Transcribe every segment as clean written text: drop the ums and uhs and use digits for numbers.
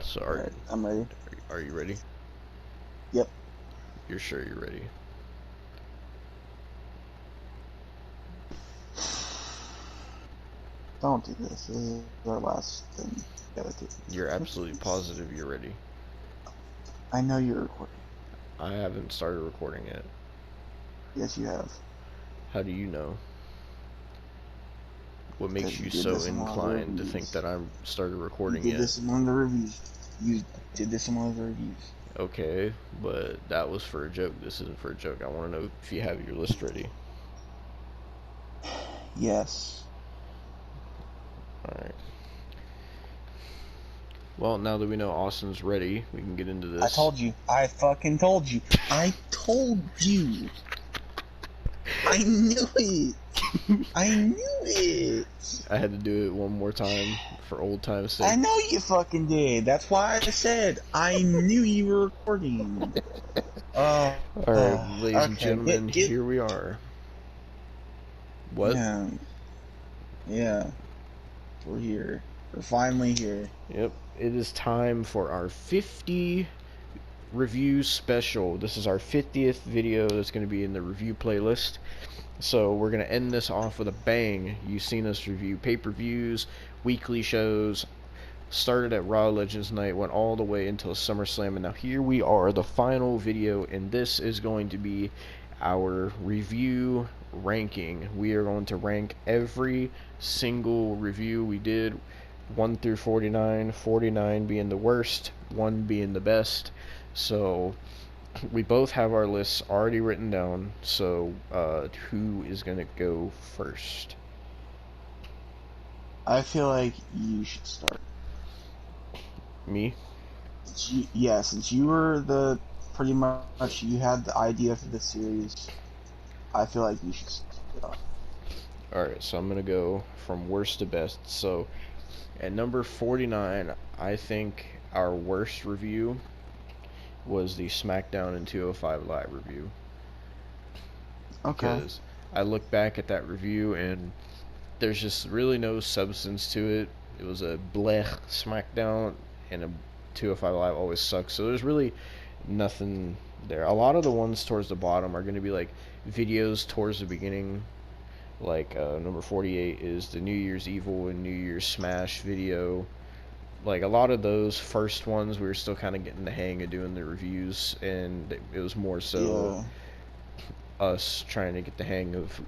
So Alright, I'm ready. are you ready? Yep. You're sure you're ready? Don't do this. This is our last thing. You gotta do. You're absolutely positive you're ready? I know you're recording. I haven't started recording yet. Yes, you have. How do you know? What makes Because you you did so this in one of the inclined to reviews. think that I'm started You recording did yet? this in one of the reviews. You did this in one of the reviews. Okay, but that was for a joke. This isn't for a joke. I want to know if you have your list ready. Yes. Alright. Well, now that we know Austin's ready, we can get into this. I told you. I fucking told you. I told you. I knew it. I knew it. I had to do it one more time for old time's sake. I know you fucking did. That's why I said I knew you were recording. Alright, ladies and Okay. gentlemen, here we are. What? Yeah. We're here. We're finally here. Yep, it is time for our 50 review special. This is our 50th video that's going to be in the review playlist. So we're going to end this off with a bang. You've seen us review pay-per-views, weekly shows, started at Raw Legends Night, went all the way until SummerSlam, and now here we are, the final video, and this is going to be our review ranking. We are going to rank every single review we did, 1 through 49, 49 being the worst, 1 being the best. So we both have our lists already written down, so who is going to go first? I feel like you should start. Me? Since you were the pretty much you had the idea for this series, I feel like you should start. Alright, so I'm going to go from worst to best. So at number 49, I think our worst review was the Smackdown and 205 Live review. Okay. Because I look back at that review and there's just really no substance to it. It was a blech Smackdown, and a 205 Live always sucks. So there's really nothing there. A lot of the ones towards the bottom are going to be like videos towards the beginning. Like number 48 is the New Year's Evil and New Year's Smash video. Like a lot of those first ones, we were still kind of getting the hang of doing the reviews, and it was more so us trying to get the hang of.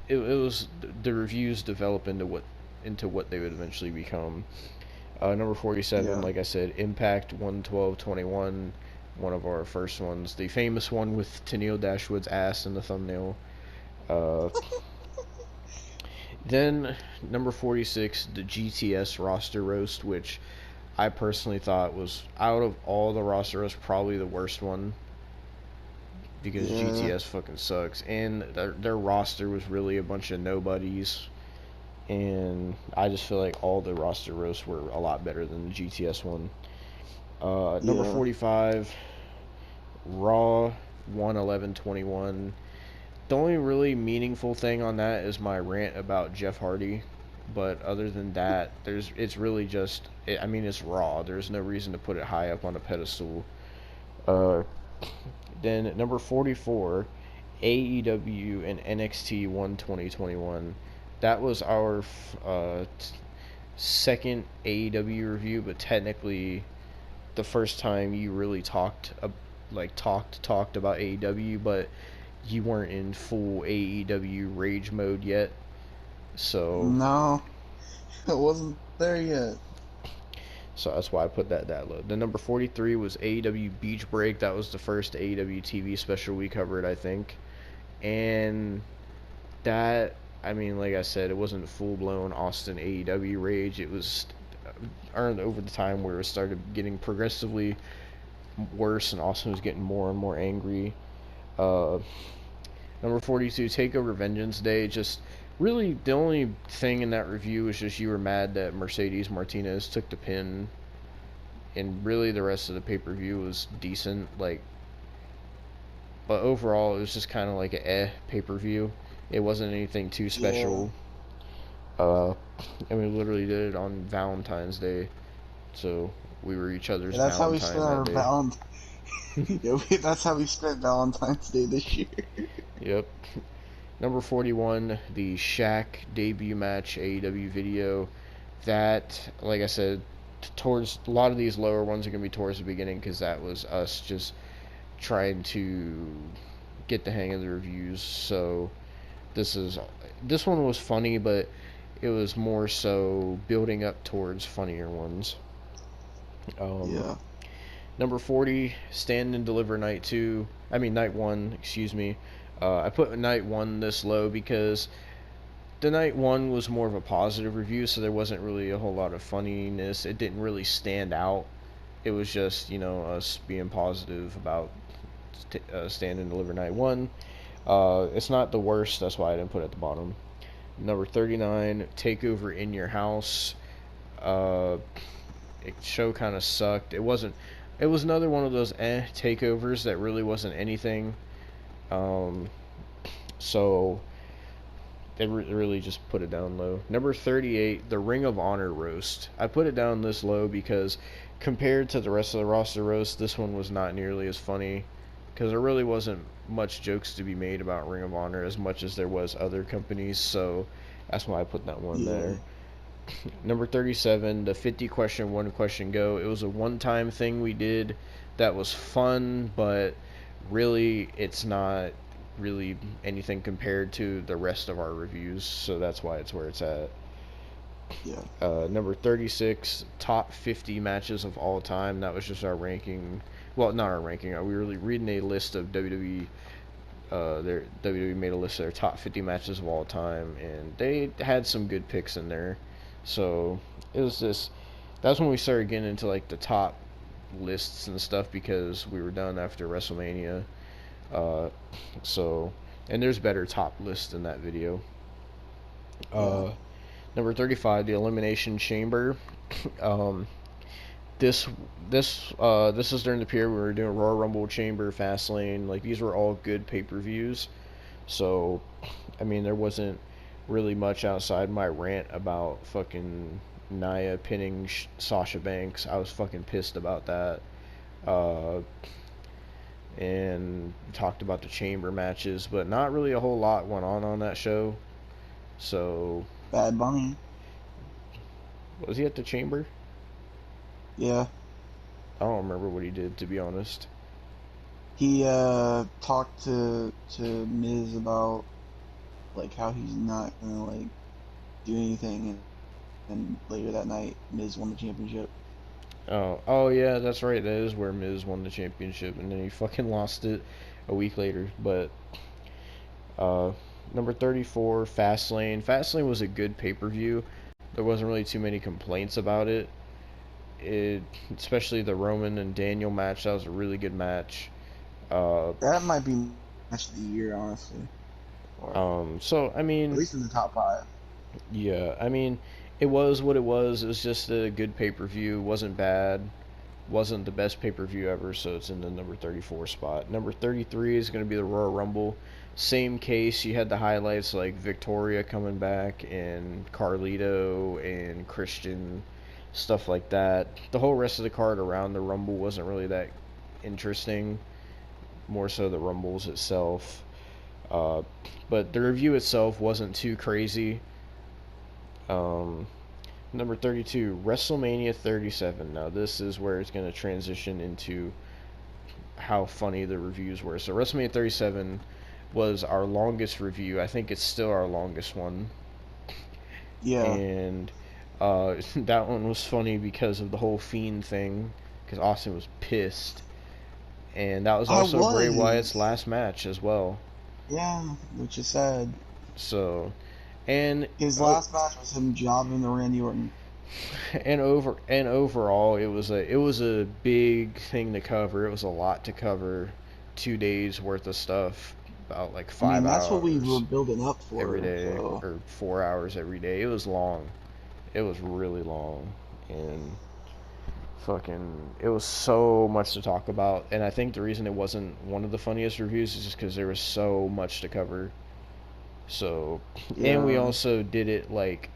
It was the reviews develop into what they would eventually become. Number 47, like I said, Impact 112-21, one of our first ones, the famous one with Tenille Dashwood's ass in the thumbnail. Then number 46, the GTS Roster Roast, which I personally thought was, out of all the roster roasts, probably the worst one, because GTS fucking sucks, and their roster was really a bunch of nobodies, and I just feel like all the roster roasts were a lot better than the GTS one. Number 45, Raw 111-21. The only really meaningful thing on that is my rant about Jeff Hardy, but other than that, it's really just, I mean, it's Raw. There's no reason to put it high up on a pedestal. Then at number 44, AEW and NXT 12021. That was our second AEW review, but technically the first time you really talked about AEW, but you weren't in full AEW rage mode yet. So no, it wasn't there yet. So that's why I put that low. The number 43 was AEW Beach Break. That was the first AEW TV special we covered, I think. And that, I mean, like I said, it wasn't full-blown Austin AEW rage. It was earned over the time where it started getting progressively worse, and Austin was getting more and more angry. Number 42, Takeover Vengeance Day. Just really the only thing in that review was just you were mad that Mercedes Martinez took the pin, and really the rest of the pay-per-view was decent. Like, but overall it was just kind of like a pay-per-view. It wasn't anything too special. And we literally did it on Valentine's Day, so We were each other's Yeah, that's how we spent Valentine our that day. Valentine. Yeah, that's how we spent Valentine's Day this year. Yep. Number 41, the Shaq debut match AEW video. That, like I said, towards a lot of these lower ones are going to be towards the beginning because that was us just trying to get the hang of the reviews. So this one was funny, but it was more so building up towards funnier ones. Yeah. Number 40, Stand and Deliver Night 1, excuse me. I put Night 1 this low because the Night 1 was more of a positive review, so there wasn't really a whole lot of funniness. It didn't really stand out. It was just, us being positive about Stand and Deliver Night 1. It's not the worst, that's why I didn't put it at the bottom. Number 39, Takeover in Your House. Show kind of sucked. It was another one of those takeovers that really wasn't anything. So they really just put it down low. Number 38, the Ring of Honor roast. I put it down this low because compared to the rest of the roster roast, this one was not nearly as funny because there really wasn't much jokes to be made about Ring of Honor as much as there was other companies. So that's why I put that one there. Number 37, the 50 question, 1 question go. It was a one-time thing we did that was fun, but really it's not really anything compared to the rest of our reviews, so that's why it's where it's at. Yeah. Number 36, top 50 matches of all time. That was just our ranking. Well, not our ranking. We were really reading a list of WWE. WWE made a list of their top 50 matches of all time, and they had some good picks in there. So it was this. That's when we started getting into like the top lists and stuff because we were done after WrestleMania. And there's better top lists in that video. Number 35, the Elimination Chamber. This is during the period we were doing Royal Rumble, Chamber, Fastlane. Like these were all good pay-per-views. So, I mean, there wasn't really much outside my rant about fucking Nia pinning Sasha Banks. I was fucking pissed about that. And talked about the Chamber matches, but not really a whole lot went on that show. So, Bad Bunny. was he at the Chamber? Yeah. I don't remember what he did, to be honest. He talked to Miz about like how he's not gonna like do anything, and later that night Miz won the championship. Oh yeah, that's right. That is where Miz won the championship, and then he fucking lost it a week later. But number 34, Fastlane. Fastlane was a good pay-per-view. There wasn't really too many complaints about it. Especially the Roman and Daniel match. That was a really good match. That might be match of the year, honestly. So I mean, at least in the top 5. Yeah, I mean, it was what it was. It was just a good pay-per-view. Wasn't bad. Wasn't the best pay-per-view ever, so it's in the number 34 spot. Number 33 is going to be the Royal Rumble. Same case. You had the highlights like Victoria coming back and Carlito and Christian, stuff like that. The whole rest of the card around the Rumble wasn't really that interesting. More so the Rumbles itself. But the review itself wasn't too crazy. Number 32, WrestleMania 37. Now this is where it's going to transition into how funny the reviews were. So WrestleMania 37 was our longest review. I think it's still our longest one. Yeah. And that one was funny because of the whole Fiend thing, because Austin was pissed. And that was also Bray Wyatt's last match as well. Yeah, which is sad. So, and his last match was him jobbing to Randy Orton. And overall, it was a big thing to cover. It was a lot to cover. 2 days worth of stuff, about like 5 hours. That's what we were building up for every day, or 4 hours every day. It was long. It was really long, and it was so much to talk about. And I think the reason it wasn't one of the funniest reviews is just because there was so much to cover. So, yeah. And we also did it like,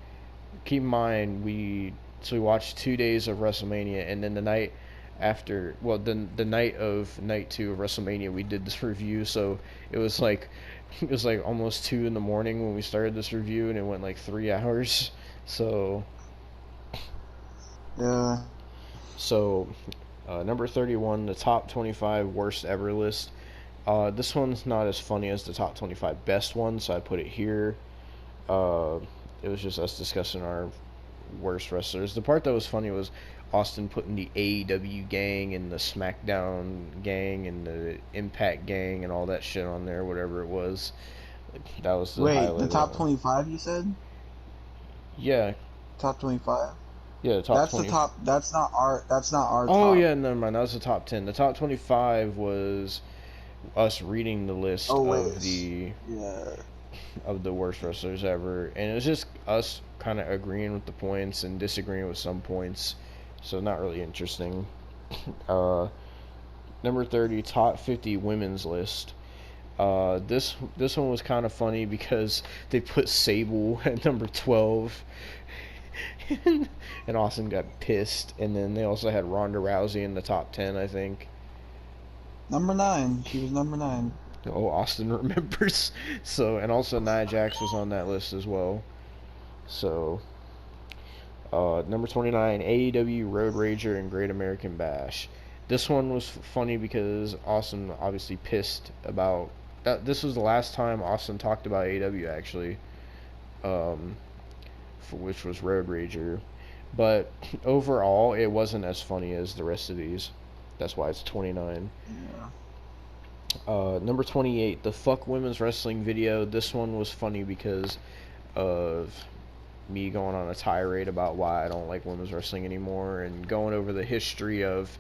keep in mind, we So we watched 2 days of WrestleMania, and then the night after, well, the night of night 2 of WrestleMania, we did this review. So it was like almost 2 in the morning when we started this review, and it went like 3 hours. So Yeah. so number 31, the top 25 worst ever list. This one's not as funny as the top 25 best ones, so I put it here. It was just us discussing our worst wrestlers. The part that was funny was Austin putting the AEW gang and the Smackdown gang and the Impact gang and all that shit on there, whatever it was. That was the Wait, highlight the of that top one. 25 you said? Yeah, Top 25? yeah, the top That's the 20. top. That's not our Oh top. yeah, never mind. That was the top 10. The top 25 was us reading the list Oh of wait. Yeah. the worst wrestlers ever, and it was just us kind of agreeing with the points and disagreeing with some points, so not really interesting. Uh, Number 30, top 50 women's list. This one was kind of funny because they put Sable at number 12, and Austin got pissed, and then they also had Ronda Rousey in the top 10, I think. Number 9. She was number 9. Oh, Austin remembers. So, and also Nia Jax was on that list as well. So, number 29, AEW Road Rager and Great American Bash. This one was funny because Austin obviously pissed about that. This was the last time Austin talked about AEW actually, for which was Road Rager. But overall, it wasn't as funny as the rest of these. That's why it's 29. Yeah. Number 28, the Fuck Women's Wrestling video. This one was funny because of me going on a tirade about why I don't like women's wrestling anymore and going over the history of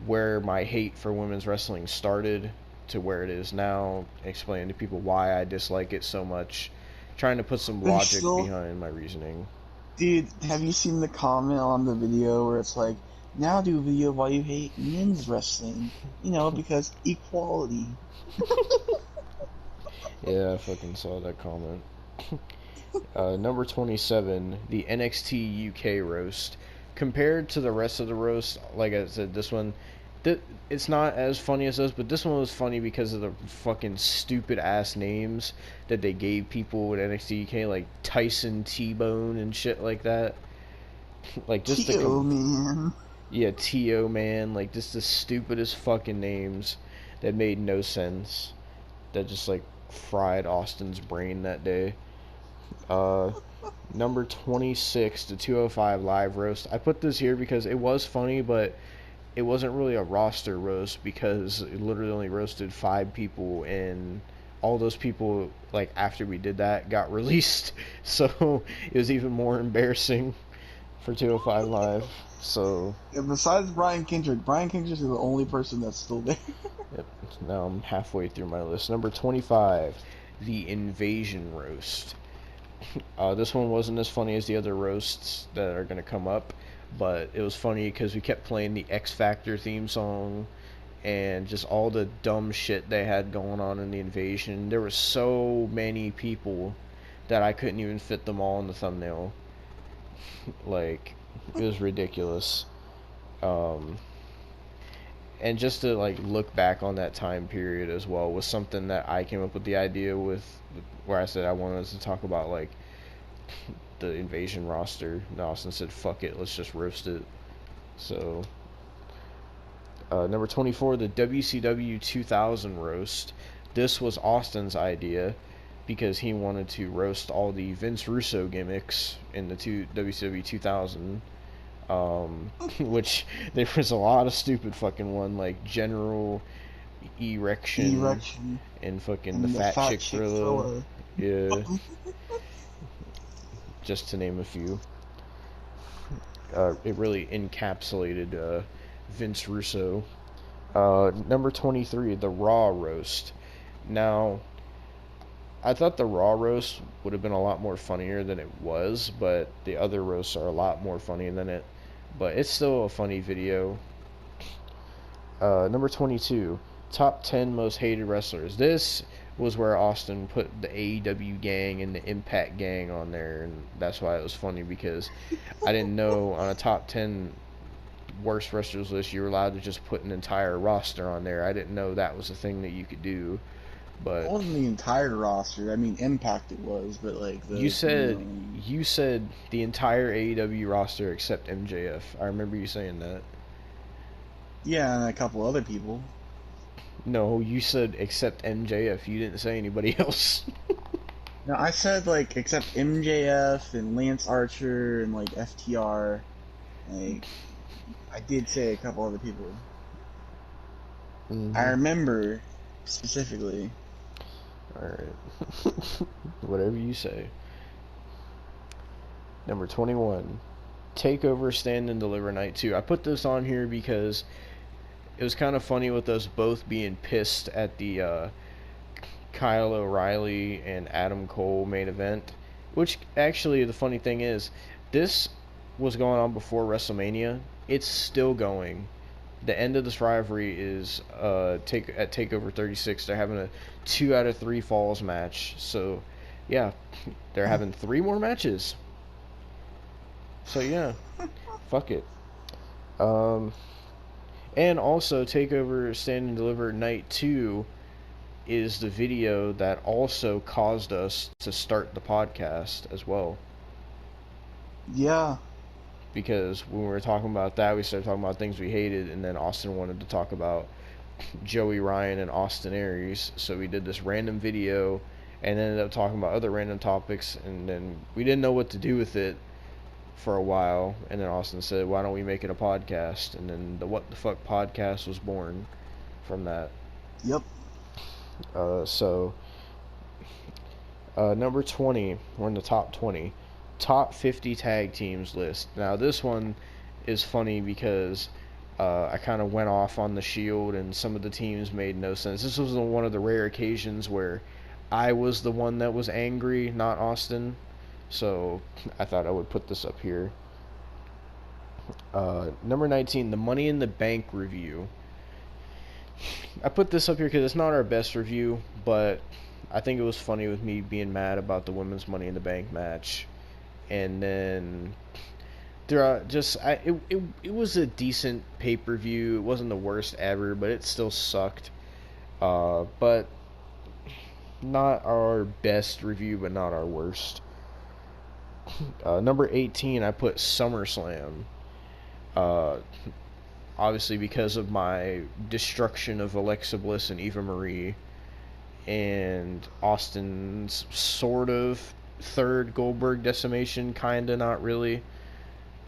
where my hate for women's wrestling started to where it is now, explaining to people why I dislike it so much, trying to put some There's logic still, behind my reasoning. dude. Have you seen the comment on the video where it's like, "Now do a video why you hate men's wrestling? You know, because equality." Yeah, I fucking saw that comment. Number 27, the NXT UK Roast. Compared to the rest of the roast, like I said, this one, it's not as funny as those, but this one was funny because of the fucking stupid ass names that they gave people with NXT UK, like Tyson T-Bone and shit like that. Like just the T.O. man. yeah, T.O. man, like just the stupidest fucking names that made no sense. That just like fried Austin's brain that day. Uh, Number 26, the 205 live roast. I put this here because it was funny, but it wasn't really a roster roast because it literally only roasted 5 people, and all those people, like, after we did that, got released. So it was even more embarrassing for 205 live. So, Yeah, besides Brian Kendrick is the only person that's still there. yep, now I'm halfway through my list. Number 25, the Invasion roast. This one wasn't as funny as the other roasts that are going to come up, but it was funny because we kept playing the X Factor theme song and just all the dumb shit they had going on in the invasion. There were so many people that I couldn't even fit them all in the thumbnail. Like, it was ridiculous. Um, and just to like look back on that time period as well was something that I came up with the idea with, where I said I wanted us to talk about like the invasion roster. And Austin said, "Fuck it, let's just roast it." So, number 24, the WCW 2000 roast. This was Austin's idea because he wanted to roast all the Vince Russo gimmicks in the WCW 2000. Which there was a lot of stupid fucking one like General Erection and fucking the and the Fat fat Chick chick Thriller. thriller. Yeah, just to name a few. It really encapsulated Vince Russo. Number 23, the Raw roast. Now, I thought the Raw roast would have been a lot more funnier than it was, but the other roasts are a lot more funny than it. But it's still a funny video. Number 22, top 10 most hated wrestlers. This was where Austin put the AEW gang and the Impact gang on there, and that's why it was funny, because I didn't know on a top 10 worst wrestlers list you were allowed to just put an entire roster on there. I didn't know that was a thing that you could do. It But wasn't the entire roster. I mean, Impact it was, but like you said the entire AEW roster except MJF. I remember you saying that. yeah, and a couple other people. No, you said except MJF. You didn't say anybody else. No, I said like except MJF and Lance Archer and like FTR. Like, I did say a couple other people. I remember specifically. Alright. Whatever you say. Number 21. Takeover Stand and Deliver Night 2. I put this on here because it was kind of funny with us both being pissed at the Kyle O'Reilly and Adam Cole main event. Which, actually, the funny thing is, this was going on before WrestleMania. It's still going. The end of this rivalry is at Takeover 36. They're having a 2 out of 3 falls match. So, yeah, they're having 3 more matches. So, yeah, fuck it. And also, Takeover Stand and Deliver Night 2 is the video that also caused us to start the podcast as well. Yeah. Because when we were talking about that, we started talking about things we hated, and then Austin wanted to talk about Joey Ryan and Austin Aries, so we did this random video and ended up talking about other random topics, and then we didn't know what to do with it for a while, and then Austin said, why don't we make it a podcast? And then the What the Fuck podcast was born from that. Yep. Number 20, we're in the top 20. Top 50 tag teams list. Now this one is funny because I kind of went off on the Shield and some of the teams made no sense. This was one of the rare occasions where I was the one that was angry, not Austin. So I thought I would put this up here. Number 19, the Money in the Bank review. I put this up here because it's not our best review, but I think it was funny with me being mad about the women's Money in the Bank match. And then it was a decent pay-per-view. It wasn't the worst ever, but it still sucked. But not our best review, but not our worst. Number 18, I put SummerSlam. Obviously because of my destruction of Alexa Bliss and Eva Marie, and Austin's sort of third Goldberg decimation, kinda, not really.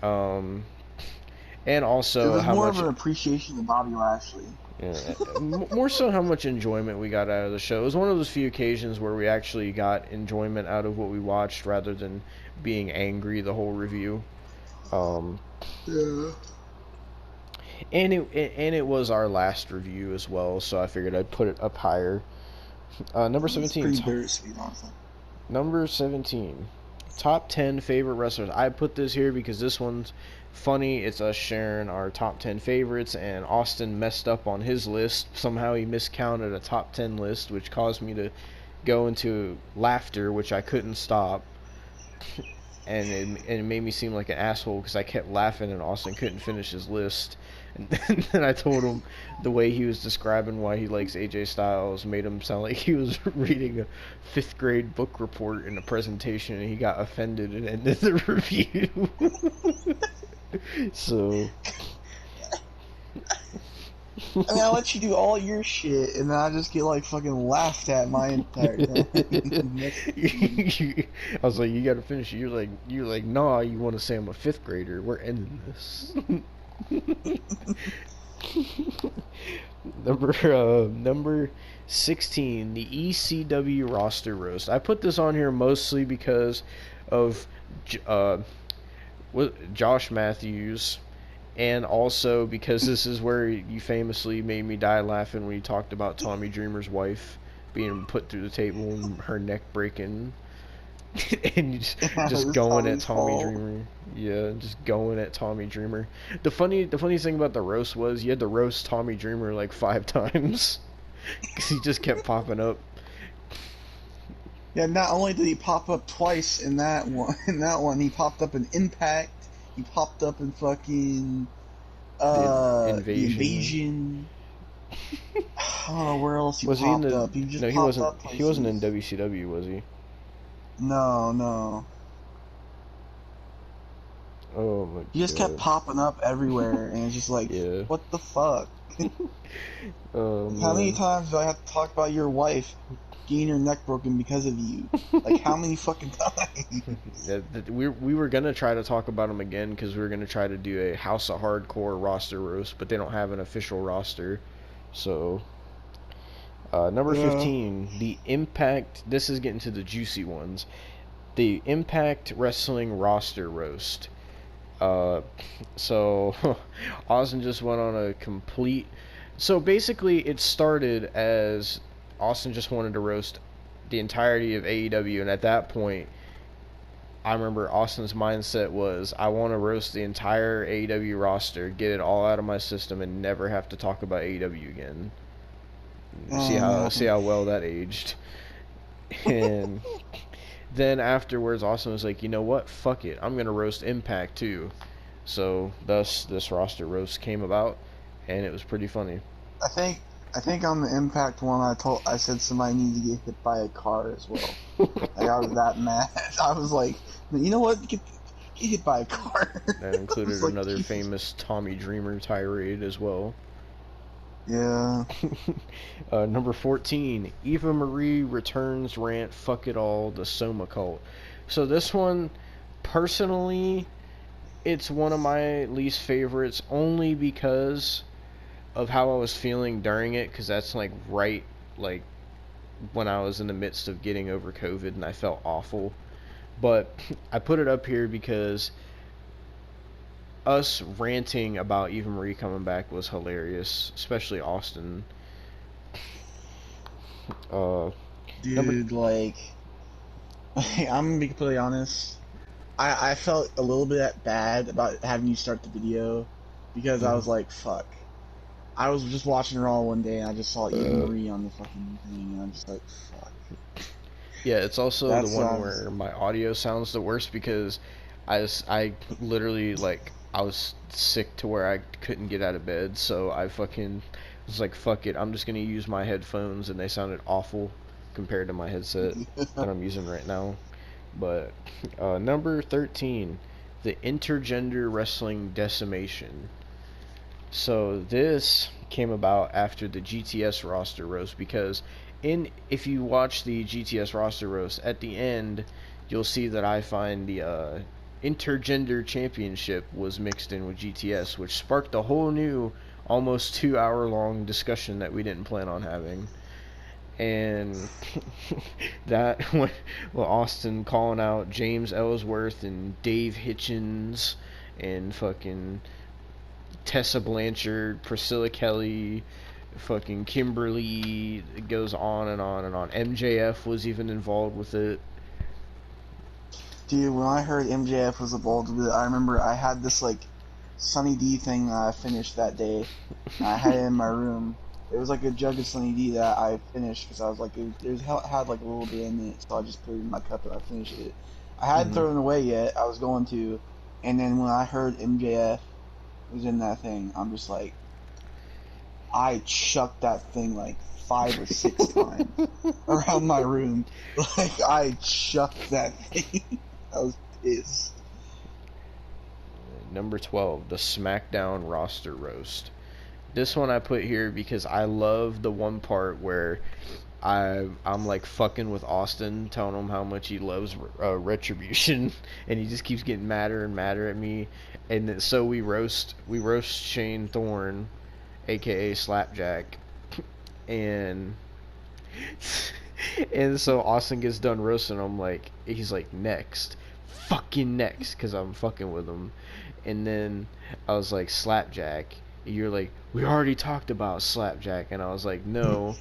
And also it was how more much of an appreciation of Bobby Lashley. Yeah, more so how much enjoyment we got out of the show. It was one of those few occasions where we actually got enjoyment out of what we watched rather than being angry the whole review. Yeah. And it was our last review as well, so I figured I'd put it up higher. Number 17. Pretty bittersweet, honestly. Number 17. Top 10 favorite wrestlers. I put this here because this one's funny. It's us sharing our top 10 favorites, and Austin messed up on his list. Somehow he miscounted a top 10 list, which caused me to go into laughter, which I couldn't stop. And it made me seem like an asshole because I kept laughing and Austin couldn't finish his list. And then I told him the way he was describing why he likes AJ Styles made him sound like he was reading a 5th grade book report in a presentation, and he got offended and ended the review. So I mean, I let you do all your shit, and then I just get like fucking laughed at my entire time. I was like, you gotta finish it. You're like, nah, you want to say I'm a 5th grader. We're ending this. Number 16, the ECW Roster Roast. I put this on here mostly because of Josh Matthews, and also because this is where you famously made me die laughing when you talked about Tommy Dreamer's wife being put through the table and her neck breaking. And just going at Tommy Dreamer. Yeah, just going at Tommy Dreamer. The funniest thing about the roast was you had to roast Tommy Dreamer like 5 times because he just kept popping up. Yeah, not only did he pop up twice in that one, he popped up in Impact. He popped up in fucking The the invasion. Invasion. I don't know where else he Was he in popped the? up. He just No, he popped wasn't. up He wasn't in places. WCW, was he? No, no. Oh my He just kept god. popping up everywhere, and it's just like, Yeah. what the fuck? Oh Like, how many man. times do I have to talk about your wife getting her neck broken because of you? Like, how many fucking times? Yeah, we were gonna try to talk about him again because we were gonna try to do a House of Hardcore roster roast, but they don't have an official roster. So number Yeah. 15, the Impact. This is getting to the juicy ones. The Impact Wrestling Roster Roast. Uh, so Austin just went on a complete. So basically, it started as Austin just wanted to roast the entirety of AEW, and at that point, I remember Austin's mindset was, I want to roast the entire AEW roster, get it all out of my system, and never have to talk about AEW again. See Happened. how well that aged. And then afterwards, Austin was like, you know what? Fuck it. I'm gonna roast Impact too. So thus this roster roast came about, and it was pretty funny. I think I think on the Impact one, I said somebody needed to get hit by a car as well. Like I was that mad. I was like, you know what? Get hit by a car. That I was included like, another Jesus. famous Tommy Dreamer tirade as well. Yeah. Number 14, Eva Marie returns rant, fuck it all, the Soma cult. So this one, personally, it's one of my least favorites only because of how I was feeling during it, because that's like right, like when I was in the midst of getting over COVID and I felt awful. But I put it up here because us ranting about Eva Marie coming back was hilarious, especially Austin. Uh, number Dude, like, I'm gonna be completely honest. I felt a little bit bad about having you start the video because I mhm. was like, fuck. I was just watching Raw one day and I just saw Eva uh, Marie on the fucking thing and I'm just like, fuck. yeah, it's also the That's one where my audio sounds the worst because I literally like I was sick to where I couldn't get out of bed, so I fucking was like, fuck it, I'm just gonna use my headphones, and they sounded awful compared to my headset that I'm using right now. But number 13, the intergender wrestling decimation. So this came about after the GTS roster roast because if you watch the GTS roster roast at the end, you'll see that I find the intergender championship was mixed in with GTS, which sparked a whole new almost 2 hour long discussion that we didn't plan on having. And that well, Austin calling out James Ellsworth and Dave Hitchens and fucking Tessa Blanchard, Priscilla Kelly, fucking Kimberly. It goes on and on and on. MJF was even involved with it. Dude, when I heard MJF was involved with it, I remember I had this like Sunny D thing that I finished that day. I had it in my room. It was like a jug of Sunny D that I finished because I was like, had like a little bit in it, so I just put it in my cup and I finished it. I hadn't Mm-hmm. thrown it away yet. I was going to, and then when I heard MJF was in that thing, I'm just like, I chucked that thing like 5 or 6 times around my room. Like I chucked that thing. I was pissed. Number 12, the Smackdown Roster Roast. This one I put here because I love the one part where I'm like fucking with Austin, telling him how much he loves Retribution, and he just keeps getting madder and madder at me. And so we roast Shane Thorne, aka Slapjack, and and so Austin gets done roasting him, like he's like, next, fucking next, because I'm fucking with him. And then I was like, Slapjack. And you're like, we already talked about Slapjack. And I was like, no,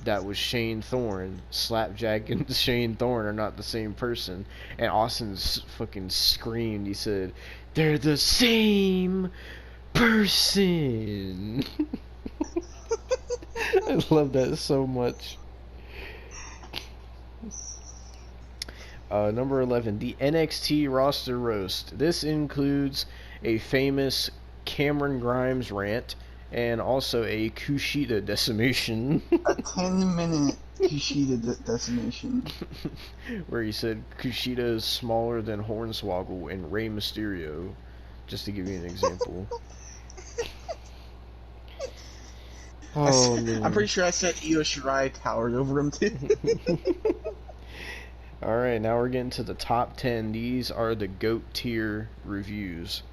that was Shane Thorne. Slapjack and Shane Thorne are not the same person. And Austin fucking screamed. He said, they're the same person. I love that so much. Number 11, the NXT Roster Roast. This includes a famous Cameron Grimes rant and also a Kushida decimation. A 10-minute Kushida decimation. Where he said Kushida is smaller than Hornswoggle and Rey Mysterio, just to give you an example. Oh, man. I'm pretty sure I said Io Shirai towered over him too. Alright, now we're getting to the top 10. These are the GOAT tier reviews.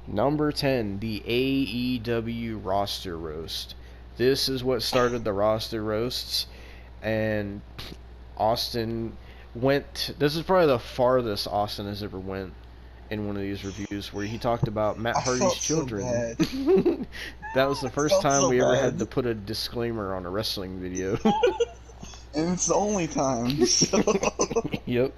Number 10, the AEW Roster Roast. This is what started the roster roasts, and Austin went. This is probably the farthest Austin has ever went in one of these reviews, where he talked about Matt Hardy's children. So That was the first time so we ever bad. had to put a disclaimer on a wrestling video. And it's the only time. So. Yep.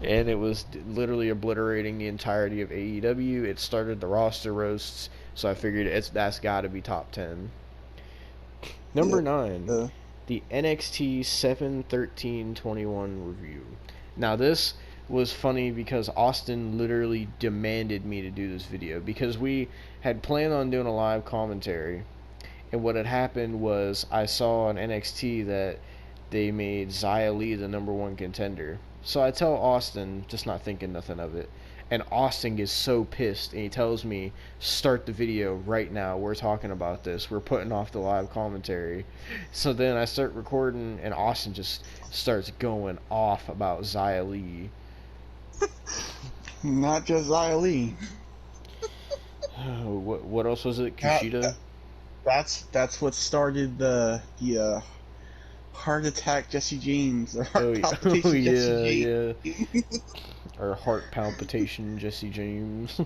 And it was literally obliterating the entirety of AEW. It started the roster roasts, so I figured that's got to be top 10. Number 9, the NXT 7/13/21 review. Now this was funny because Austin literally demanded me to do this video because we had planned on doing a live commentary, and what had happened was I saw on NXT that they made Xia Li the number 1 contender. So I tell Austin, just not thinking nothing of it, and Austin gets so pissed, and he tells me, start the video right now, we're talking about this, we're putting off the live commentary. So then I start recording, and Austin just starts going off about Xia Li. Not just Xia Li. What else was it? Kushida? That's what started the heart attack Jesse James, or heart palpitation Jesse James. Yeah. Or heart palpitation Jesse James.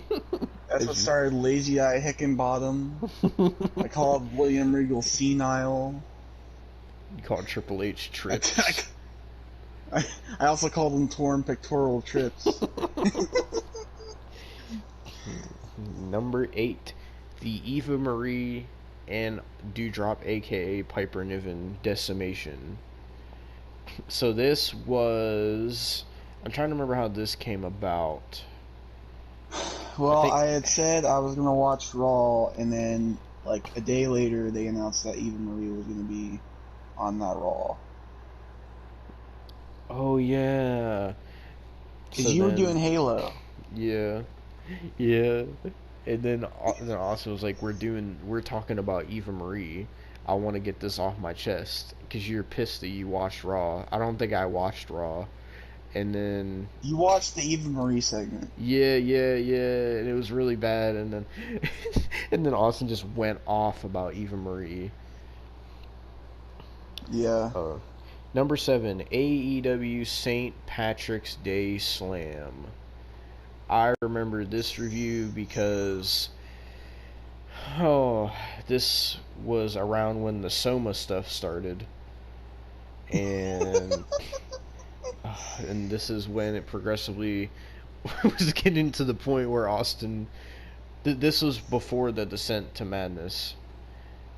That's what started lazy eye Hickenbottom. I called William Regal senile. You called Triple H trips. I also called them torn pectoral trips. Number 8, the Eva Marie and Dewdrop, aka Piper Niven decimation. So this was, I'm trying to remember how this came about. Well, I had said I was gonna watch Raw, and then like a day later they announced that Eva Marie was gonna be on that Raw. Oh yeah, Because you were doing Halo. Yeah. And then Austin was like, we're talking about Eva Marie. I want to get this off my chest because you're pissed that you watched Raw. I don't think I watched Raw. And then You watched the Eva Marie segment. yeah, and it was really bad. And then and then Austin just went off about Eva Marie. Yeah. Number 7, AEW St. Patrick's Day Slam. I remember this review because this was around when the Soma stuff started, and and this is when it progressively was getting to the point where Austin. This was before the Descent to Madness.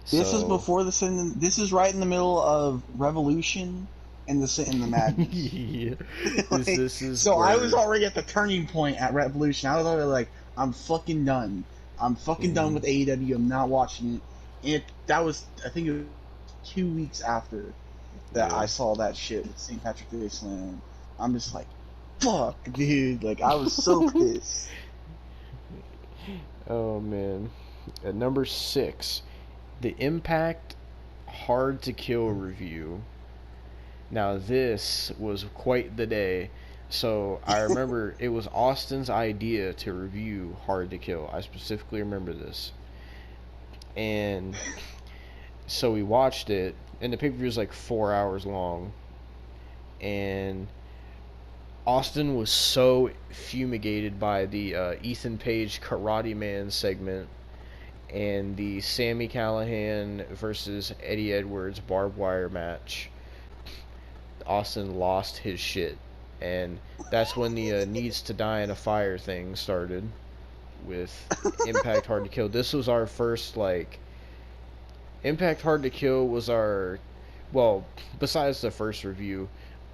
This was before the sin. This is right in the middle of Revolution and the Madness. Yeah. Like, this is so where... I was already at the turning point at Revolution. I was already like, I'm fucking done. I'm fucking done with AEW. I'm not watching it. That was, I think it was 2 weeks after that I saw that shit with St. Patrick's Day Slam. I'm just like, fuck, dude. Like, I was so pissed. Oh, man. At number 6, the Impact Hard to Kill review. Now this was quite the day. So I remember it was Austin's idea to review Hard to Kill. I specifically remember this. And so we watched it, and the pay-per-view was like 4 hours long. And Austin was so fumigated by the Ethan Page Karate Man segment and the Sami Callihan versus Eddie Edwards barbed wire match. Austin lost his shit, and that's when the needs to die in a fire thing started with Impact Hard to Kill. This was our first, like, Impact Hard to Kill was our, well, besides the first review,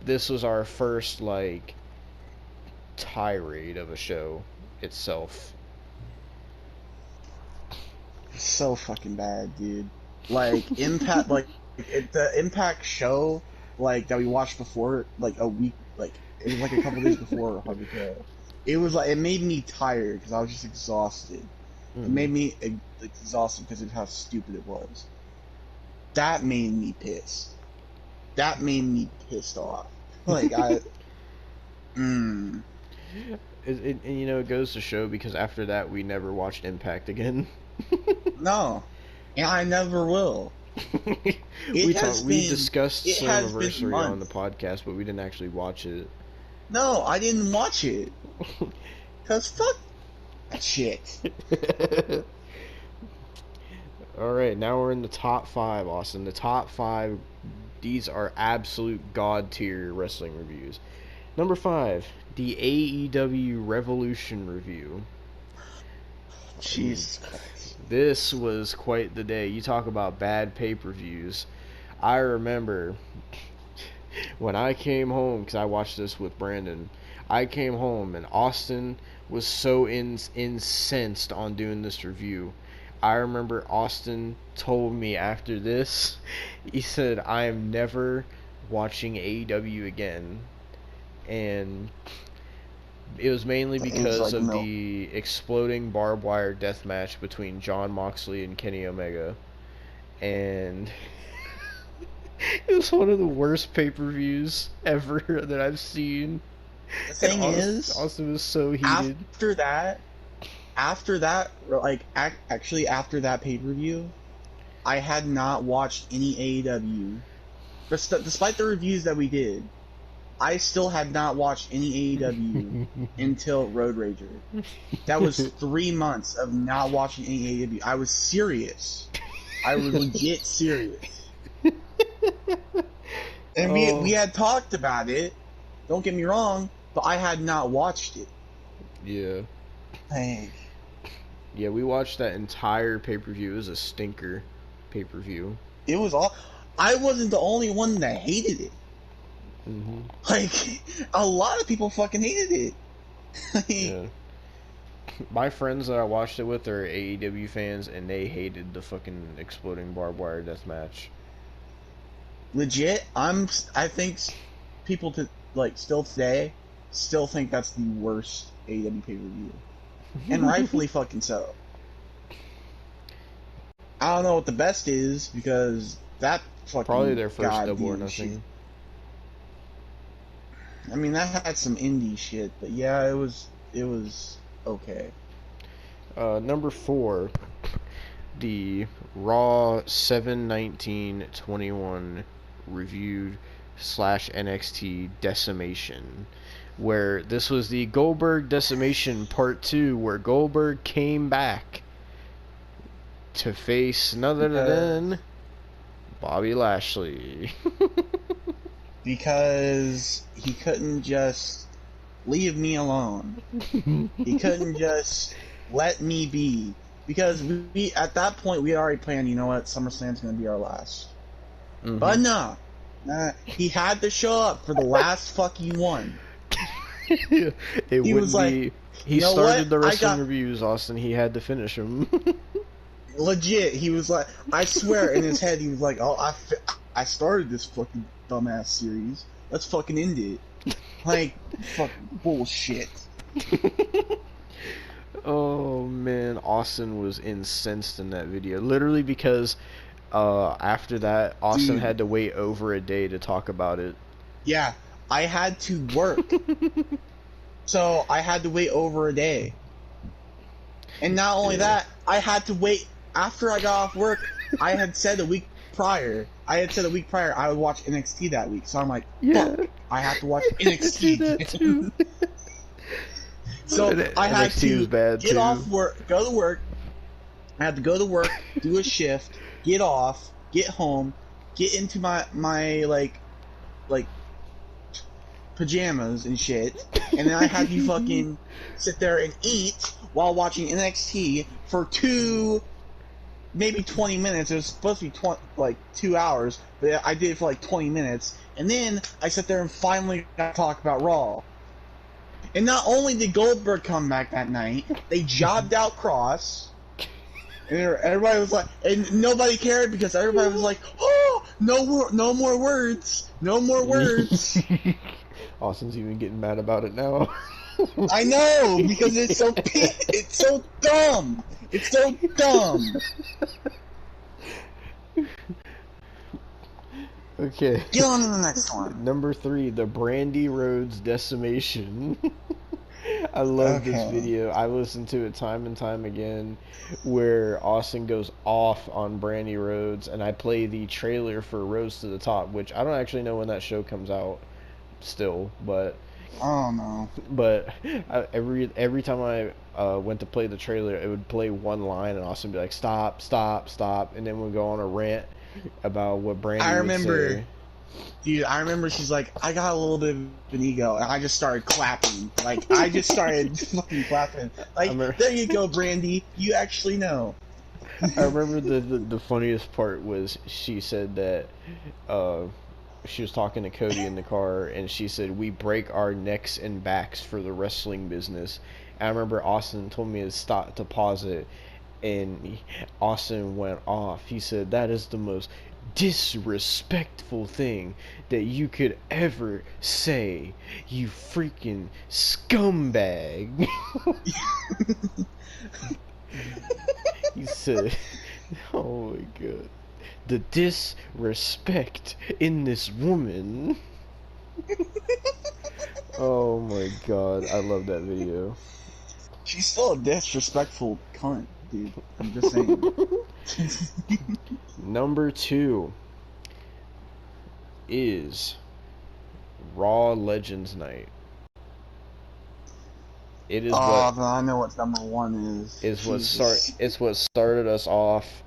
this was our first, like, tirade of a show itself. So fucking bad, dude. Like Impact, the Impact show, like that we watched before, like a week, like it was like a couple days before Hard to Kill. It was like it made me tired because I was just exhausted. It made me exhausted because of how stupid it was. That made me pissed. That made me pissed off. Like and you know, it goes to show because after that we never watched Impact again. No, and I never will. We discussed Slammiversary on the podcast, but we didn't actually watch it. No, I didn't watch it. Cause fuck that shit. Alright, now we're in the top 5, Austin. The top 5, these are absolute god tier wrestling reviews. Number 5, the AEW Revolution review. Jesus Christ. This was quite the day. You talk about bad pay-per-views. I remember when I came home, because I watched this with Brandon, I came home and Austin was so incensed on doing this review. I remember Austin told me after this, he said, I am never watching AEW again. And it was mainly because of the exploding barbed wire death match between Jon Moxley and Kenny Omega. And it was one of the worst pay-per-views ever that I've seen. The thing is, Austin was so heated. After that, like, actually after that pay-per-view, I had not watched any AEW. But despite the reviews that we did, I still had not watched any AEW until Road Rager. That was 3 months of not watching any AEW. I was serious. I was legit serious. And we had talked about it. Don't get me wrong, but I had not watched it. Yeah. Dang. Yeah, we watched that entire pay-per-view. It was a stinker pay-per-view. It was all... I wasn't the only one that hated it. Mm-hmm. Like, a lot of people fucking hated it. Yeah. My friends that I watched it with are AEW fans, and they hated the fucking exploding barbed wire death match. Legit, I think people still today still think that's the worst AEW pay-per-view. And rightfully fucking so. I don't know what the best is, because that fucking probably their first Double or Nothing. Shit. I mean, that had some indie shit, but yeah, it was okay. Number 4, the Raw 7/19/21 reviewed / NXT Decimation, where this was the Goldberg Decimation Part 2, where Goldberg came back to face none other than Bobby Lashley. Because he couldn't just leave me alone. He couldn't just let me be. Because we at that point, we had already planned, you know what, SummerSlam's going to be our last. Mm-hmm. But no. He had to show up for the last fucking one. He started the wrestling reviews, Austin. He had to finish them. Legit. He was like, I swear, in his head, he was like, oh, I started this fucking dumbass series. Let's fucking end it. Like, fucking bullshit. Oh man, Austin was incensed in that video. Literally because after that, Austin had to wait over a day to talk about it. Yeah, I had to work. So I had to wait over a day. And not only that, I had to wait after I got off work. I had said a week prior I would watch NXT that week. So I'm like, fuck, I have to watch NXT. So I had to get off work, go to work. I had to go to work, do a shift, get off, get home, get into my like pajamas and shit, and then I had to fucking sit there and eat while watching NXT for 2, maybe 20 minutes. It was supposed to be 2 hours, but I did it for like 20 minutes, and then I sat there and finally got to talk about Raw. And not only did Goldberg come back that night, they jobbed out Cross. And everybody was like, and nobody cared because everybody was like, oh, no more words. No more words. Austin's even getting mad about it now. I know, because it's so dumb. It's so dumb. Okay. Get on to the next one. Number 3, the Brandy Rhodes Decimation. I love this video. I listened to it time and time again, where Austin goes off on Brandy Rhodes, and I play the trailer for Rose to the Top, which I don't actually know when that show comes out still, but oh no. But every time I went to play the trailer, it would play one line, and Austin would be like, "Stop, stop, stop," and then we'd go on a rant about what Brandy would say. Dude, I remember she's like, I got a little bit of an ego, and I just started clapping. Like, I just started fucking clapping. Like, there you go, Brandy. You actually know. I remember the funniest part was she said that she was talking to Cody in the car, and she said, "We break our necks and backs for the wrestling business." And I remember Austin told me to pause it, and Austin went off. He said, "That is the most disrespectful thing that you could ever say, you freaking scumbag." He said, "Oh my god, the disrespect in this woman." Oh my god, I love that video. She's still a disrespectful cunt, dude. I'm just saying. Number 2 is Raw Legends Night. It is I know what number 1 is. It's what started us off.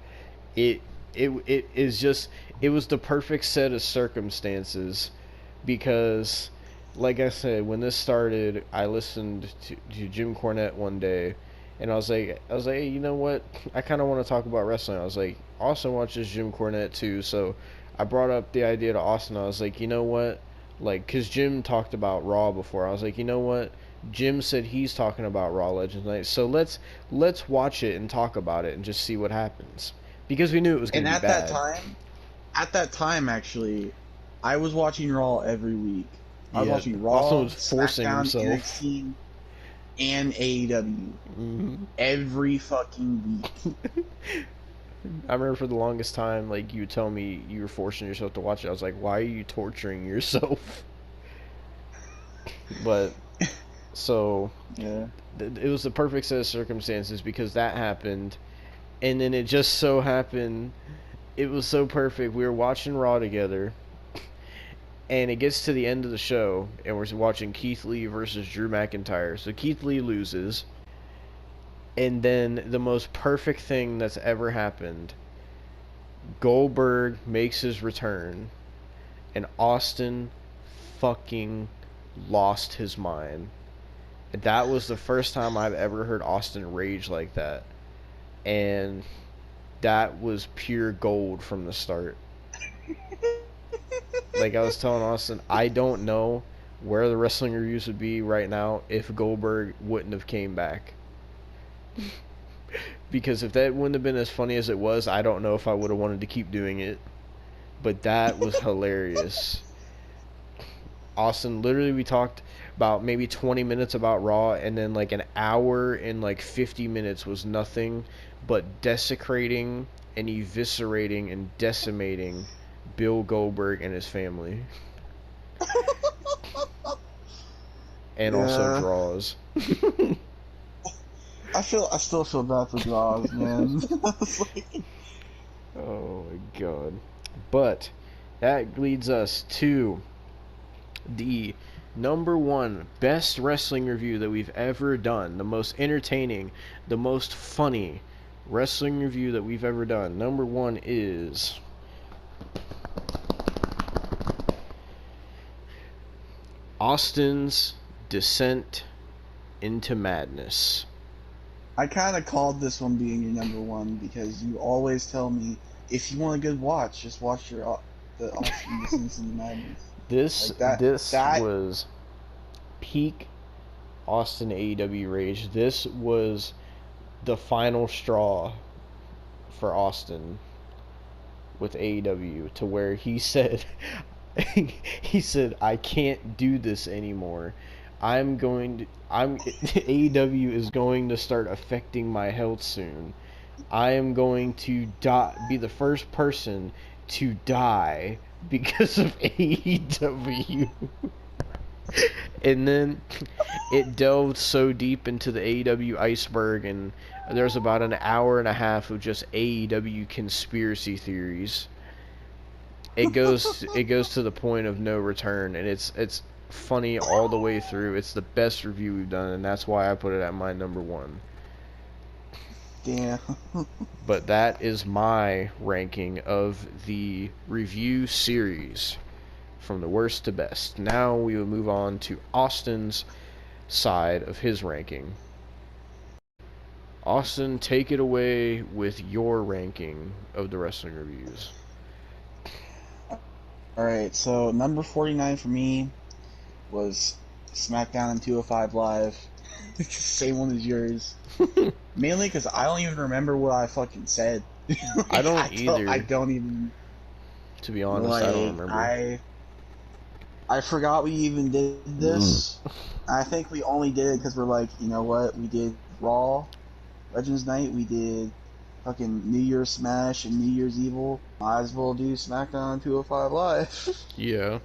It was the perfect set of circumstances, because, like I said, when this started, I listened to Jim Cornette one day, and I was like, hey, you know what? I kind of want to talk about wrestling. I was like, Austin watches Jim Cornette too, so I brought up the idea to Austin. I was like, you know what? Like, because Jim talked about Raw before. I was like, you know what? Jim said he's talking about Raw Legends Night, so let's watch it and talk about it and just see what happens, because we knew it was going to be bad. At that time, actually, I was watching Raw every week. I was watching Raw, Austin was forcing Smackdown, himself. NXT, and AEW every fucking week. I remember for the longest time, like, you would tell me you were forcing yourself to watch it. I was like, why are you torturing yourself? But so yeah, it was the perfect set of circumstances, because that happened, and then it just so happened, it was so perfect. We were watching Raw together, and it gets to the end of the show, and we're watching Keith Lee versus Drew McIntyre. So Keith Lee loses, and then the most perfect thing that's ever happened, Goldberg makes his return, and Austin fucking lost his mind. That was the first time I've ever heard Austin rage like that, and that was pure gold from the start. Like I was telling Austin, I don't know where the wrestling reviews would be right now if Goldberg wouldn't have came back. Because if that wouldn't have been as funny as it was, I don't know if I would have wanted to keep doing it. But that was hilarious. Austin, literally, we talked about maybe 20 minutes about Raw, and then like an hour and like 50 minutes was nothing but desecrating and eviscerating and decimating Bill Goldberg and his family. And also draws. I still feel bad for draws, man. Oh my god. But that leads us to the number 1 best wrestling review that we've ever done. The most entertaining, the most funny wrestling review that we've ever done. Number 1 is Austin's Descent into Madness. I kind of called this one being your number 1 because you always tell me, if you want a good watch, just watch the Austin Descent into Madness. This was peak Austin AEW Rage, this was the final straw for Austin with AEW, to where he said I can't do this anymore. AEW is going to start affecting my health soon. I am going to be the first person to die because of AEW. And then it delved so deep into the AEW iceberg, and there's about an hour and a half of just AEW conspiracy theories. It goes to the point of no return, and it's funny all the way through. It's the best review we've done, and that's why I put it at my number one. Damn. But that is my ranking of the review series, from the worst to best. Now we will move on to Austin's side of his ranking. Austin, take it away with your ranking of the wrestling reviews. Alright, so number 49 for me was Smackdown and 205 Live. Same one as yours. Mainly because I don't even remember what I fucking said. I don't either. I don't even. To be honest, I don't remember. I forgot we even did this. I think we only did it because we're like, you know what? We did Raw, Legends Night. We did fucking New Year's Smash and New Year's Evil. Might as well do SmackDown 205 Live. Yeah.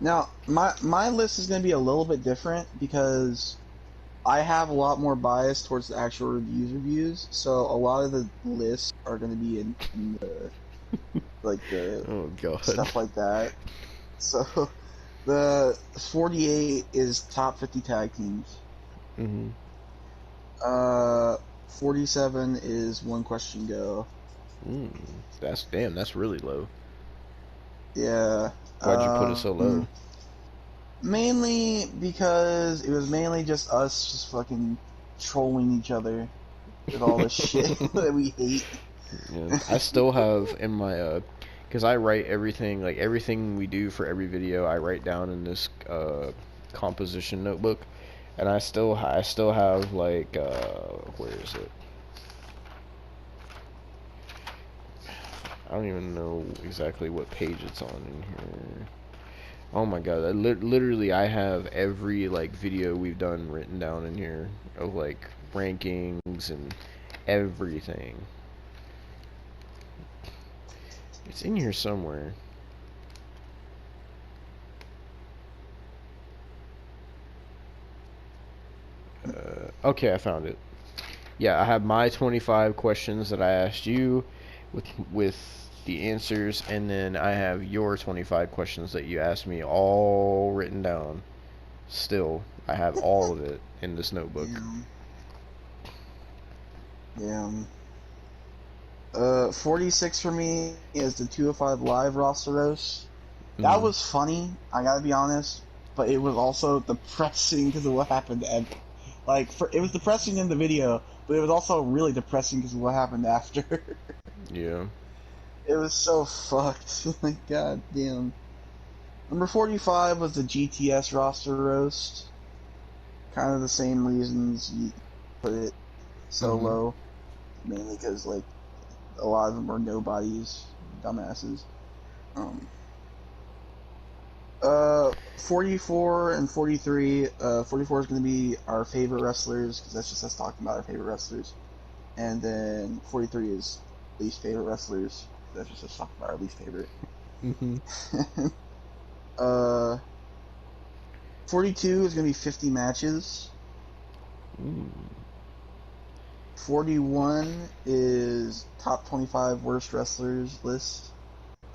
Now, my list is going to be a little bit different because I have a lot more bias towards the actual reviews, so a lot of the lists are going to be in the, like, the oh, God. stuff like that. So, the 48 is top 50 tag teams. Mm-hmm. 47 is One Question Go. That's really low. Yeah. Why'd you put it so low? Mainly because it was mainly just us just fucking trolling each other with all the shit that we hate. Yeah, I still have in my because I write everything, like everything we do for every video, I write down in this composition notebook, and I still have like where is it? I don't even know exactly what page it's on in here. Oh my god, literally I have every like video we've done written down in here of like rankings and everything. It's in here somewhere. Okay, I found it. Yeah, I have my 25 questions that I asked you with the answers, and then I have your 25 questions that you asked me all written down. Still, I have all of it in this notebook. Yeah. 46 for me is the 205 Live Roster Roast. That was funny, I gotta be honest, but it was also depressing because of what happened. It was depressing in the video, but it was also really depressing because of what happened after. Yeah. It was so fucked. Like, god damn. Number 45 was the GTS Roster Roast. Kind of the same reasons you put it so low. Mainly because, like, a lot of them are nobodies, dumbasses. 44 and 43. 44 is going to be our favorite wrestlers, because that's just us talking about our favorite wrestlers. And then 43 is least favorite wrestlers. That's just us talking about our least favorite. 42 is going to be 50 matches. 41 is top 25 worst wrestlers list.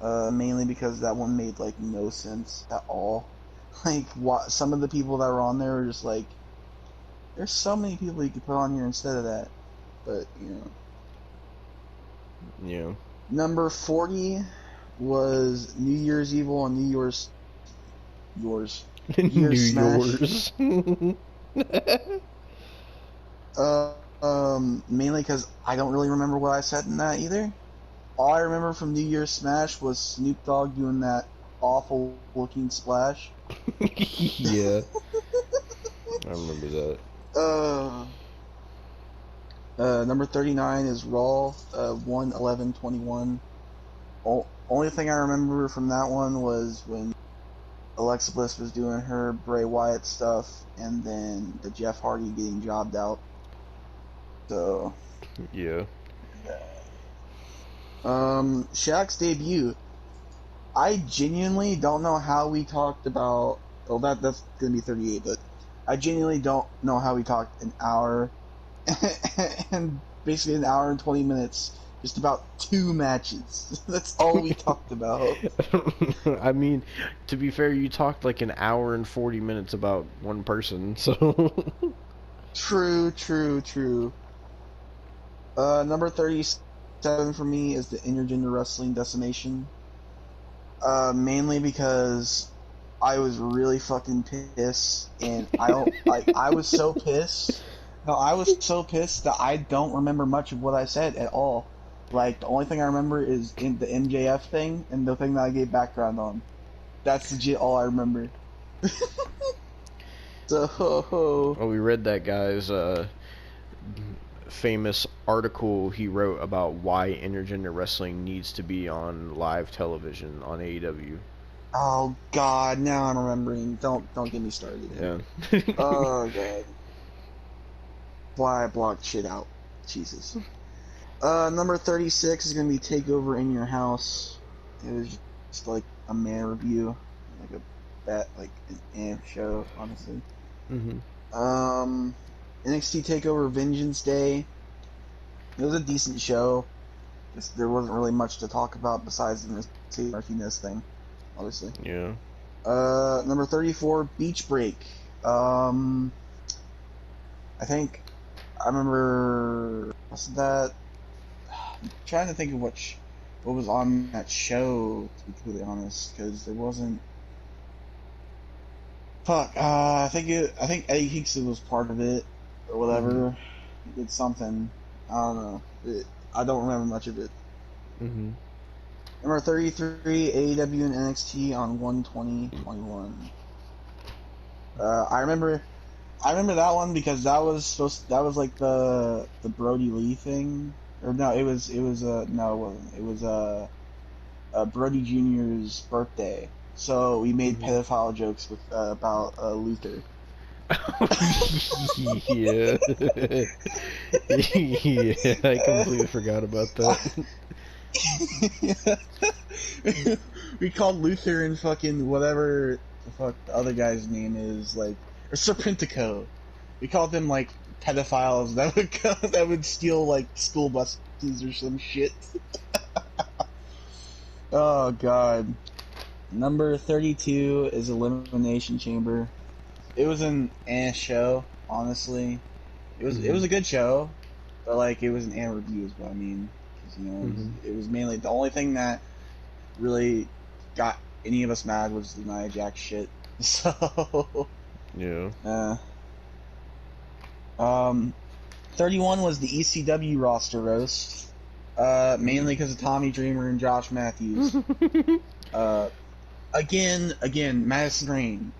Mainly because that one made like no sense at all. Like, some of the people that were on there were just like, there's so many people you could put on here instead of that. But, you know. Yeah. Number 40 was New Year's Evil and New Year's Smash. Mainly because I don't really remember what I said in that either. All I remember from New Year's Smash was Snoop Dogg doing that awful looking splash. Yeah, I remember that. Uh, Number 39 is Raw, 1/11/21. Only thing I remember from that one was when Alexa Bliss was doing her Bray Wyatt stuff, and then the Jeff Hardy getting jobbed out. So, Yeah. Shaq's debut. I genuinely don't know how we talked about. Well, that's gonna be 38, but I genuinely don't know how we talked an hour and basically an hour and 20 minutes just about 2 matches. That's all we talked about. I mean, to be fair, you talked like an hour and 40 minutes about one person, so. True, true, true. Number 37 for me is the Intergender Wrestling Decimation. Mainly because I was really fucking pissed, and I was so pissed. No, I was so pissed that I don't remember much of what I said at all. Like, the only thing I remember is in the MJF thing and the thing that I gave background on. That's legit all I remember. So, Well, we read that guy's famous article he wrote about why intergender wrestling needs to be on live television on AEW. oh god, now I'm remembering. Don't get me started. Yeah. Oh god. Why I blocked shit out. Jesus. Number 36 is gonna be Takeover in Your House. It was just like a man review, like an show, honestly. Mhm. NXT Takeover Vengeance Day. It was a decent show. Just there wasn't really much to talk about besides the Mercedes Martinez thing, obviously. Yeah. Number 34, Beach Break. I think I remember. Was that? I'm trying to think of what was on that show. To be completely honest, because there wasn't. Fuck. I think Eddie Hickson was part of it or whatever. He did something. I don't know. I don't remember much of it. Mhm. Number 33, AEW and NXT on 1/20/21. I remember that one because that was like the Brody Lee thing. Or no, it was no, it wasn't. It was Brody Jr.'s birthday. So we made Mhm. pedophile jokes with about Luther. Yeah. Yeah, I completely forgot about that. We called Luther and fucking whatever the fuck the other guy's name is, like, or Serpentico. We called them like pedophiles that would that would steal like school buses or some shit. Oh god. Number 32 is Elimination Chamber. It was an show, honestly. It was Mhm. a good show, but like it was an review is what I mean. 'Cause, Mhm. it was mainly the only thing that really got any of us mad was the Nia Jax shit. So, Yeah. uh, um, 31 was the ECW roster roast. Mainly because of Tommy Dreamer and Josh Matthews. Uh, again, Madison Rain.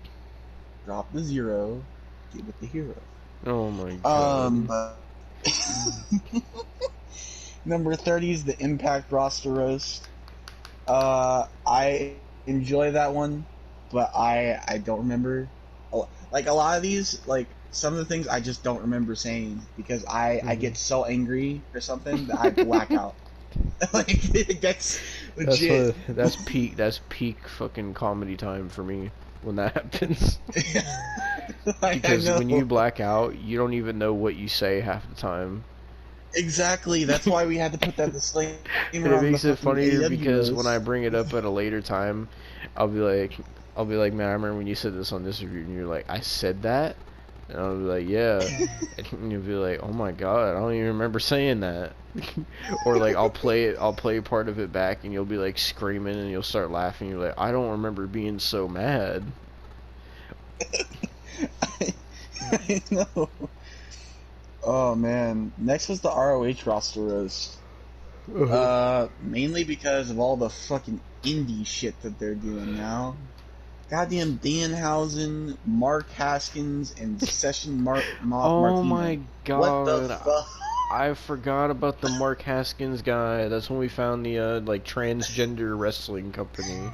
Drop the zero, get with the hero. Oh my god. But number 30 is the Impact roster roast. I enjoy that one, but I don't remember. Like a lot of these, like some of the things I just don't remember saying because I Mhm. get so angry or something that I black out. Like that's legit. That's peak fucking comedy time for me when that happens. I Because when you know black out, you don't even know what you say half the time. exactly. That's why we had to put that disclaimer And it on the makes it fucking funnier AEW because when I roast. bring it up at a later time, I'll be like, man, I remember when you said this on this review, and you're like, I said that, and I'll be like, yeah, and you'll be like, oh my god, I don't even remember saying that, or like I'll play part of it back, and you'll be like screaming, and you'll start laughing, you're like, I don't remember being so mad. I know. Oh man. Next was the ROH roster roast. Mainly because of all the fucking indie shit that they're doing now. goddamn Danhausen, Mark Haskins, and Session Oh Martino. my What the god. fuck? I forgot about the Mark Haskins guy. That's when we found the like transgender wrestling company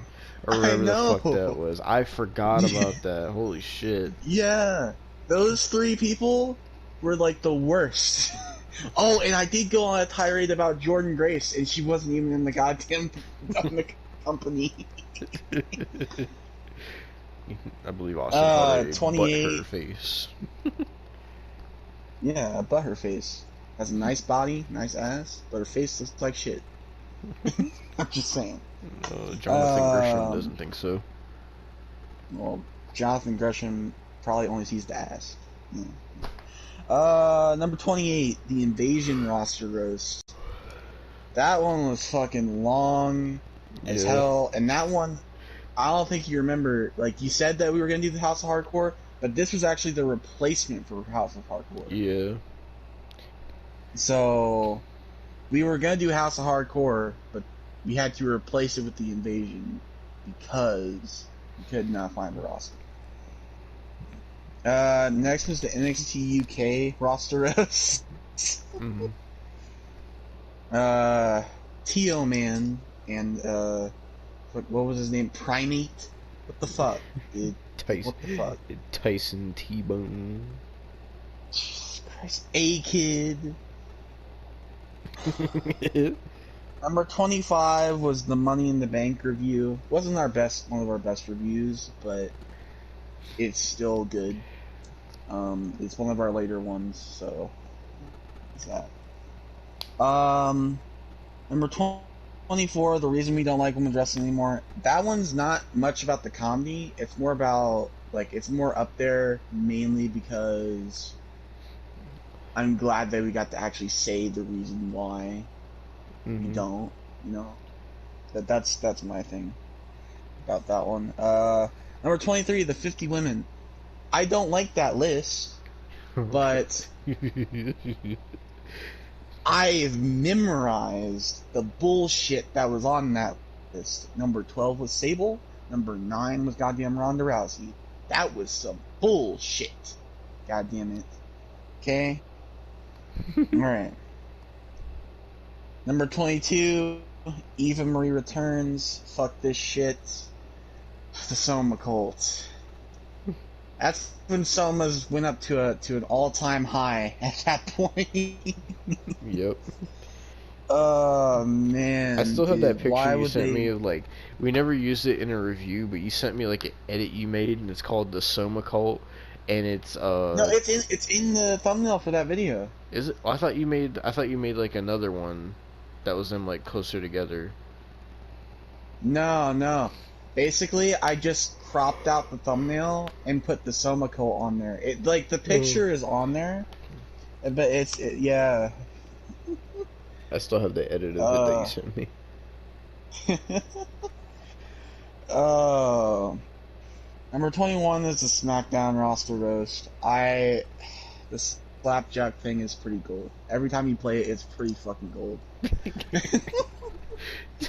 or I whatever the fuck that know. was. I forgot about that. Holy shit. Yeah, those three people were like the worst. Oh, and I did go on a tirade about Jordan Grace, and she wasn't even in the goddamn company. I believe Austin called her a butt her 28. face. Yeah, but her face has a nice body, nice ass, but her face looks like shit. I'm just saying. Jonathan Grisham doesn't think so. Well, Jonathan Gresham probably only sees the ass. Number 28, the Invasion Roster Roast. That one was fucking long as hell, and that one, I don't think you remember. Like, you said that we were gonna do the House of Hardcore, but this was actually the replacement for House of Hardcore. Yeah. So, we were gonna do House of Hardcore, but we had to replace it with the Invasion because we could not find the roster. Next was the NXT UK Roster Roast. Mm-hmm. Tio Man and what was his name? Primate? What the fuck, dude? Tyson, what the fuck? Tyson T-Bone. Jesus Christ. A-Kid. Number 25 was the Money in the Bank review. Wasn't one of our best reviews, but it's still good. It's one of our later ones, so it's that. Number 24, the reason we don't like women's wrestling anymore. That one's not much about the comedy. It's more about, like, it's more up there mainly because I'm glad that we got to actually say the reason why we don't, you know. That's my thing about that one. Number 23, the 50 women. I don't like that list, but I've memorized the bullshit that was on that list. Number 12 was Sable. Number 9 was goddamn Ronda Rousey. That was some bullshit. God damn it. Okay? Alright. Number 22, Eva Marie returns. Fuck this shit. The Soma Cult. That's when Soma's went up to an all-time high at that point. Yep. Oh man, I still have that picture you sent me of, like, we never used it in a review, but you sent me like an edit you made, and it's called the Soma Cult, and it's No, it's in the thumbnail for that video. Is it? Well, I thought you made like another one that was them like closer together. No. Basically, I just cropped out the thumbnail and put the Soma Cult on there. It, like, the picture is on there, but yeah. I still have the edit of it that you sent me. Oh. Number 21 is the Smackdown Roster Roast. The slapjack thing is pretty gold. Every time you play it, it's pretty fucking gold.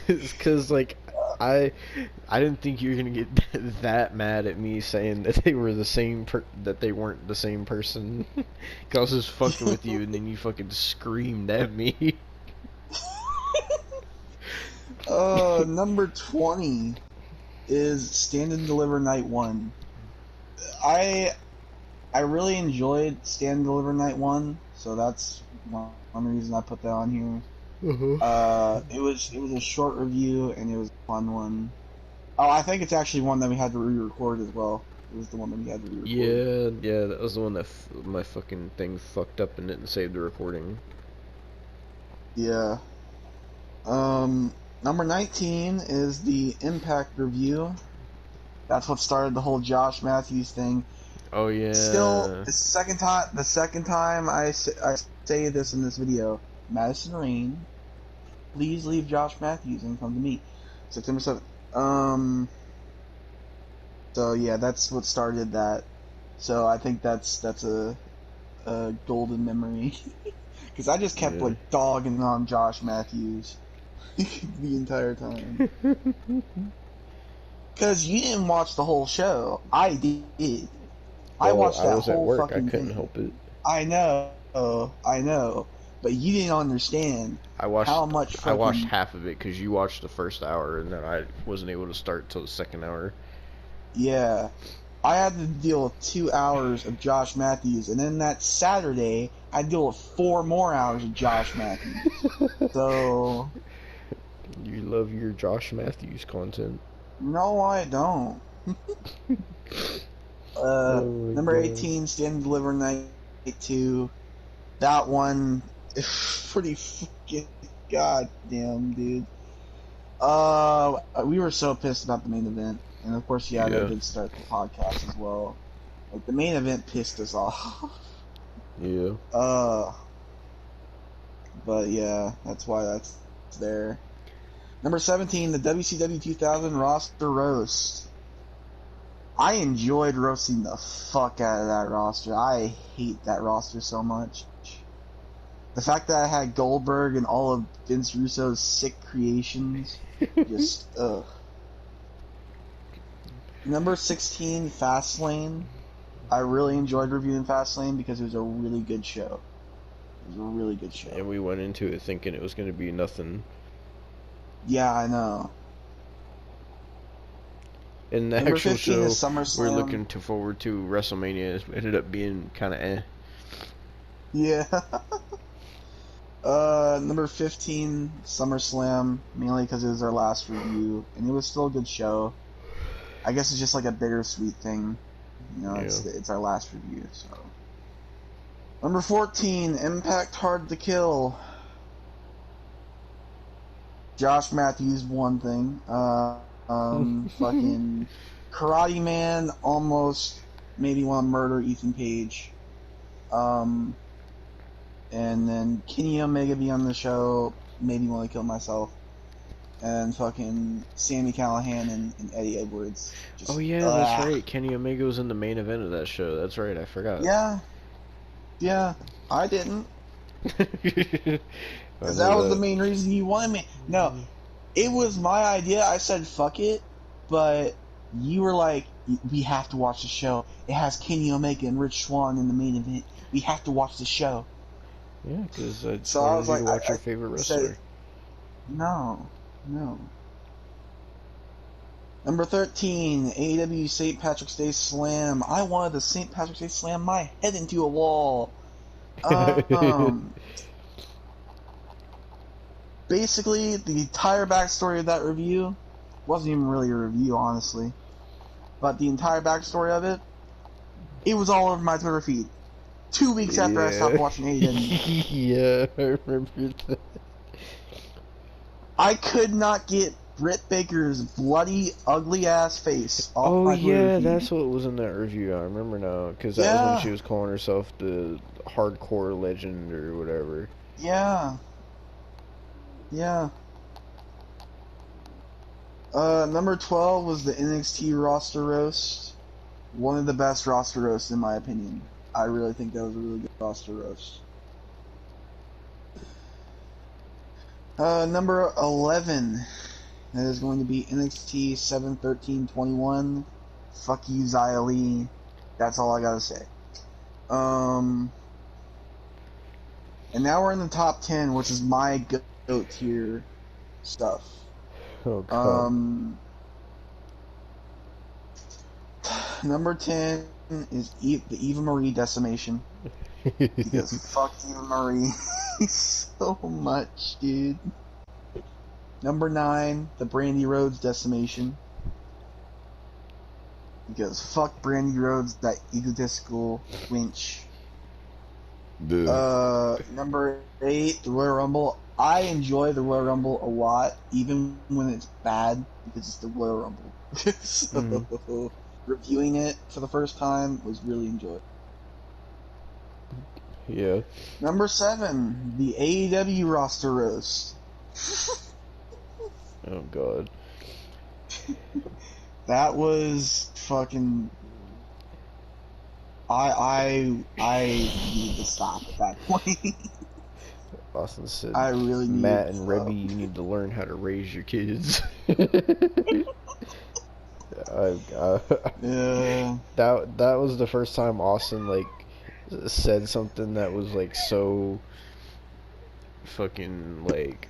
It's because, like, I didn't think you were gonna get that mad at me saying that they were that they weren't the same person. Cause I was just fucking with you, and then you fucking screamed at me. Number 20 is Stand and Deliver Night 1. I really enjoyed Stand and Deliver Night 1, so that's one reason I put that on here. It was a short review, and it was a fun one. Oh, I think it's actually one that we had to re-record as well. It was the one that we had to re-record. Yeah, that was the one that my fucking thing fucked up and didn't save the recording. Yeah. Number 19 is the Impact review. That's what started the whole Josh Matthews thing. Oh yeah. Still, the second time I say this in this video, Madison Rain, please leave Josh Matthews and come to me. September 7th. So yeah, that's what started that. So I think that's a golden memory. Because I just kept like dogging on Josh Matthews the entire time. Because you didn't watch the whole show. I did. I Well, watched I that was at whole work. I fucking couldn't thing. help it. I know. But you didn't understand I watched how much I watched fucking... half of it because you watched the first hour, and then I wasn't able to start till the second hour. Yeah. I had to deal with 2 hours of Josh Matthews, and then that Saturday, I had to deal with 4 more hours of Josh Matthews. So, You love your Josh Matthews content. no, I don't. Oh my Number god. 18, Stand and Deliver Night 2. That one is pretty fucking goddamn, dude. We were so pissed about the main event, and of course, yeah, that Yeah. did start the podcast as well. Like the main event pissed us off. Yeah. uh, but yeah, that's why that's there. Number 17, the WCW 2000 Roster Roast. I enjoyed roasting the fuck out of that roster. I hate that roster so much. The fact that I had Goldberg and all of Vince Russo's sick creations, just ugh. Number 16, Fastlane. I really enjoyed reviewing Fastlane because it was a really good show. It was a really good show. And we went into it thinking it was going to be nothing. Yeah, I know. In the Number actual 15 show, is SummerSlam. we're looking forward to WrestleMania. It ended up being kind of eh. Yeah. Number 15, SummerSlam, mainly because it was our last review, and it was still a good show. I guess it's just like a bittersweet thing. You know, Yeah. it's our last review, so. Number 14, Impact Hard to Kill. Josh Matthews, one thing. Fucking Karate Man almost made me want to murder Ethan Page. And then Kenny Omega be on the show made me want to kill myself. And fucking Sammy Callahan and Eddie Edwards. Just, Oh yeah, that's right. Kenny Omega was in the main event of that show. That's right. I forgot. Yeah, I didn't. I Because know that was the that. main reason you wanted me. No, it was my idea. I said, fuck it. But you were like, we have to watch the show. It has Kenny Omega and Rich Swann in the main event. We have to watch the show. Yeah, because I just So I wanted was you to like, watch your I favorite said, wrestler. no. Number 13, AEW St. Patrick's Day Slam. I wanted the St. Patrick's Day Slam my head into a wall. Basically, the entire backstory of that review wasn't even really a review, honestly. But the entire backstory of it, it was all over my Twitter feed. 2 weeks after I stopped Yeah. watching AEW. Yeah, I remember that. I could not get Britt Baker's bloody, ugly-ass face off Oh my Twitter yeah, feed. that's what was in that review. I remember now, because that was when she Yeah, was calling herself the hardcore legend or whatever. yeah. Number 12 was the NXT Roster Roast. One of the best roster roasts, in my opinion. I really think that was a really good roster roast. Number 11. That is going to be NXT 7/13/21. Fuck you, Xia Li. That's all I gotta say. And now we're in the top 10, which is my GOAT tier stuff. Oh god. Number 10 is the Eva Marie Decimation. Because fuck Eva Marie so much, dude. Number 9, the Brandy Rhodes Decimation. Because fuck Brandy Rhodes, that egotistical winch. Number 8, the Royal Rumble. I enjoy the Royal Rumble a lot, even when it's bad, because it's the Royal Rumble. So, reviewing it for the first time was really enjoyable. Yeah. Number 7, the AEW Roster Roast. Oh god. That was fucking... I need to stop at that point. Austin said, I really need Matt to and stop. Rebby, you need to learn how to raise your kids. I, Yeah. that was the first time Austin like said something that was like so fucking like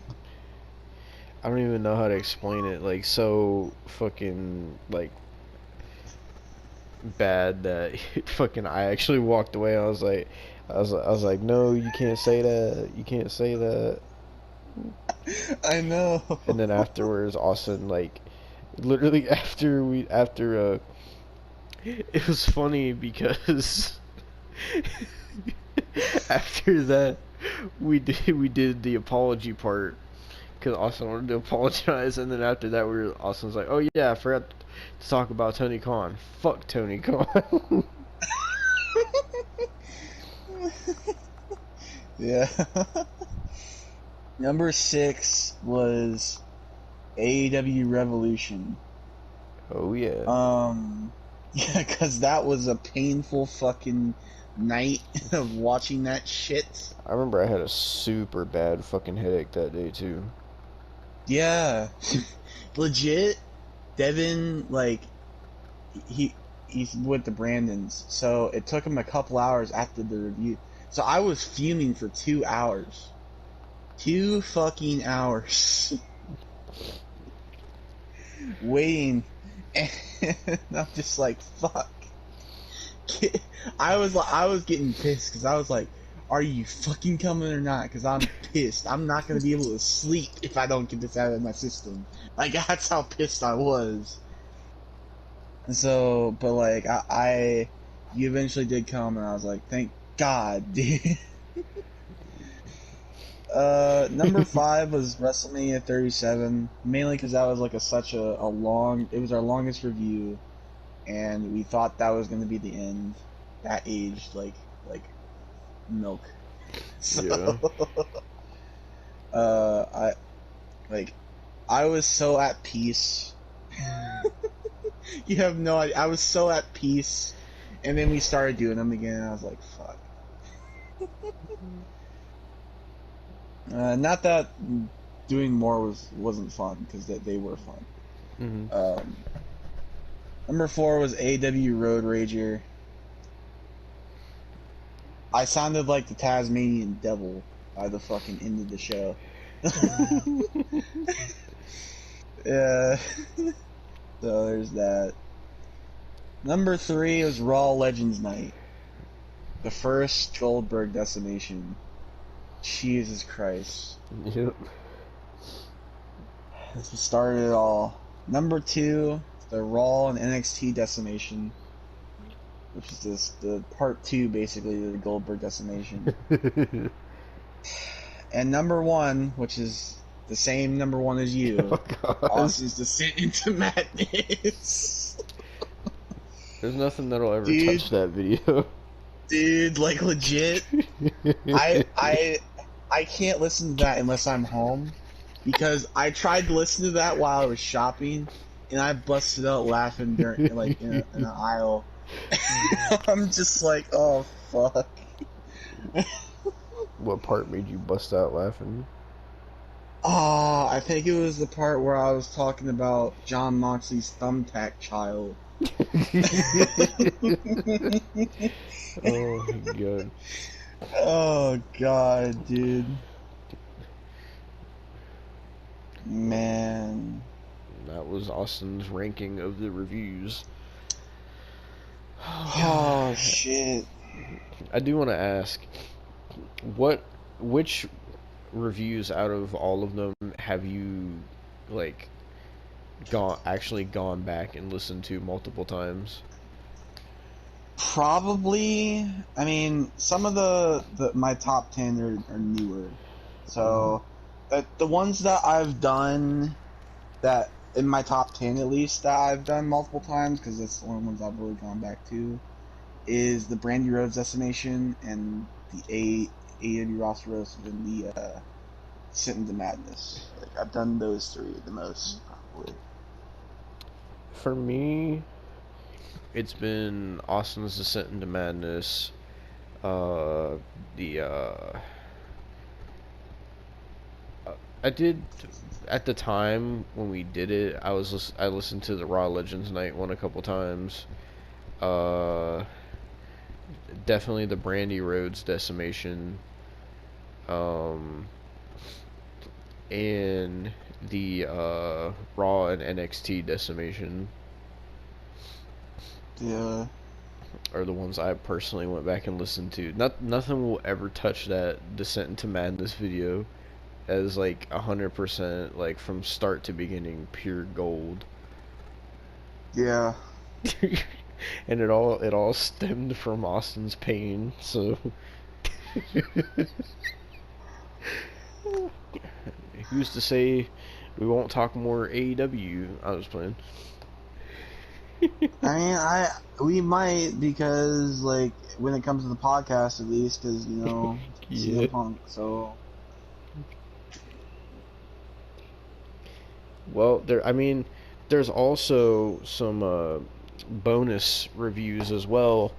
I don't even know how to explain it, like so fucking like bad that fucking I actually walked away. I was like, no, you can't say that. You can't say that. I know. And then afterwards, Austin like literally after it was funny because after that we did the apology part because Austin wanted to apologize, and then after that Austin was like, oh yeah, I forgot to talk about Tony Khan. Fuck Tony Khan. Yeah. Number 6 was AEW Revolution. Oh yeah. Yeah, because that was a painful fucking night of watching that shit. I remember I had a super bad fucking headache that day too. Yeah. Legit, Devin, like, he's with the Brandons, so it took him a couple hours after the review. So I was fuming for 2 hours. 2 fucking hours. Waiting. And I'm just like, fuck. I was getting pissed because I was like, are you fucking coming or not? Because I'm pissed. I'm not going to be able to sleep if I don't get this out of my system. Like, that's how pissed I was. So, but like, you eventually did come, and I was like, thank God, dude. Number 5 was WrestleMania 37, mainly because that was like such a long, it was our longest review, and we thought that was going to be the end. That aged like milk. So, Yeah. I like, I was so at peace. You have no idea. I was so at peace, and then we started doing them again, and I was like, fuck. Not that doing more wasn't fun, because they were fun. Mhm. Number 4 was AW Road Rager. I sounded like the Tasmanian Devil by the fucking end of the show. Yeah. So there's that. Number 3 was Raw Legends Night. The first Goldberg Decimation. Jesus Christ. Yep. This started it all. Number 2, the Raw and NXT Decimation, which is the part 2, basically, of the Goldberg Decimation. And number 1, which is the same number 1 as you, Oh god. Austin's Descent into Madness. There's nothing that'll ever Dude, touch that video. like, legit, I can't listen to that unless I'm home, because I tried to listen to that while I was shopping, and I busted out laughing during, like, in an aisle. I'm just like, oh fuck. What part made you bust out laughing? Oh, I think it was the part where I was talking about John Moxley's thumbtack child. Oh my god. Oh god, dude. Man. That was Austin's ranking of the reviews. Oh shit. I do want to ask, which reviews out of all of them have you like gone back and listened to multiple times? Probably. I mean, some of the my top 10 are newer. So, the ones that I've done, that in my top 10 at least, that I've done multiple times, because that's the only ones I've really gone back to, is the Brandy Rhodes Decimation and the AEW Roster Roast and the Sit into Madness. Like, I've done those 3 the most, probably. For me, it's been Austin's Descent into Madness, the I did at the time when we did it, I listened to the Raw Legends Night one a couple times. Uh, Definitely the Brandy Rhodes Decimation. And the Raw and NXT Decimation Yeah. are the ones I personally went back and listened to. Nothing will ever touch that Descent into Madness video as like 100% like from start to beginning pure gold. Yeah. And it all stemmed from Austin's pain, so who's to say we won't talk more AEW? I was playing. I mean, we might, because like when it comes to the podcast, at least, because Yeah. CM Punk. So Well, there's also some bonus reviews as well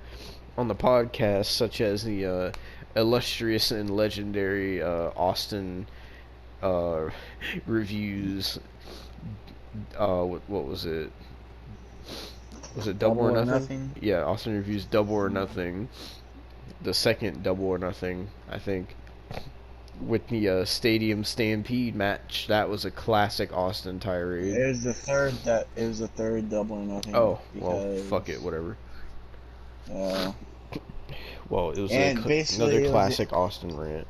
on the podcast, such as the illustrious and legendary Austin reviews. What was it? Was it Double or Nothing? Yeah, Austin reviews Double or Nothing. The second Double or Nothing, I think. With the Stadium Stampede match, that was a classic Austin tirade. it was the third Double or Nothing. Oh, well, fuck it, whatever. Well, it was another classic Austin rant.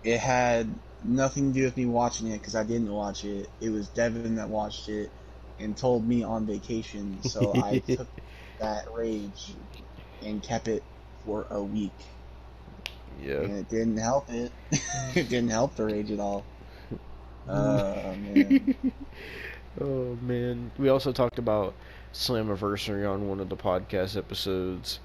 It had nothing to do with me watching it, because I didn't watch it. It was Devin that watched it and told me on vacation, so I took that rage and kept it for a week. Yeah. And it didn't help it. It didn't help the rage at all. Man. Oh, man. We also talked about Slammiversary on one of the podcast episodes.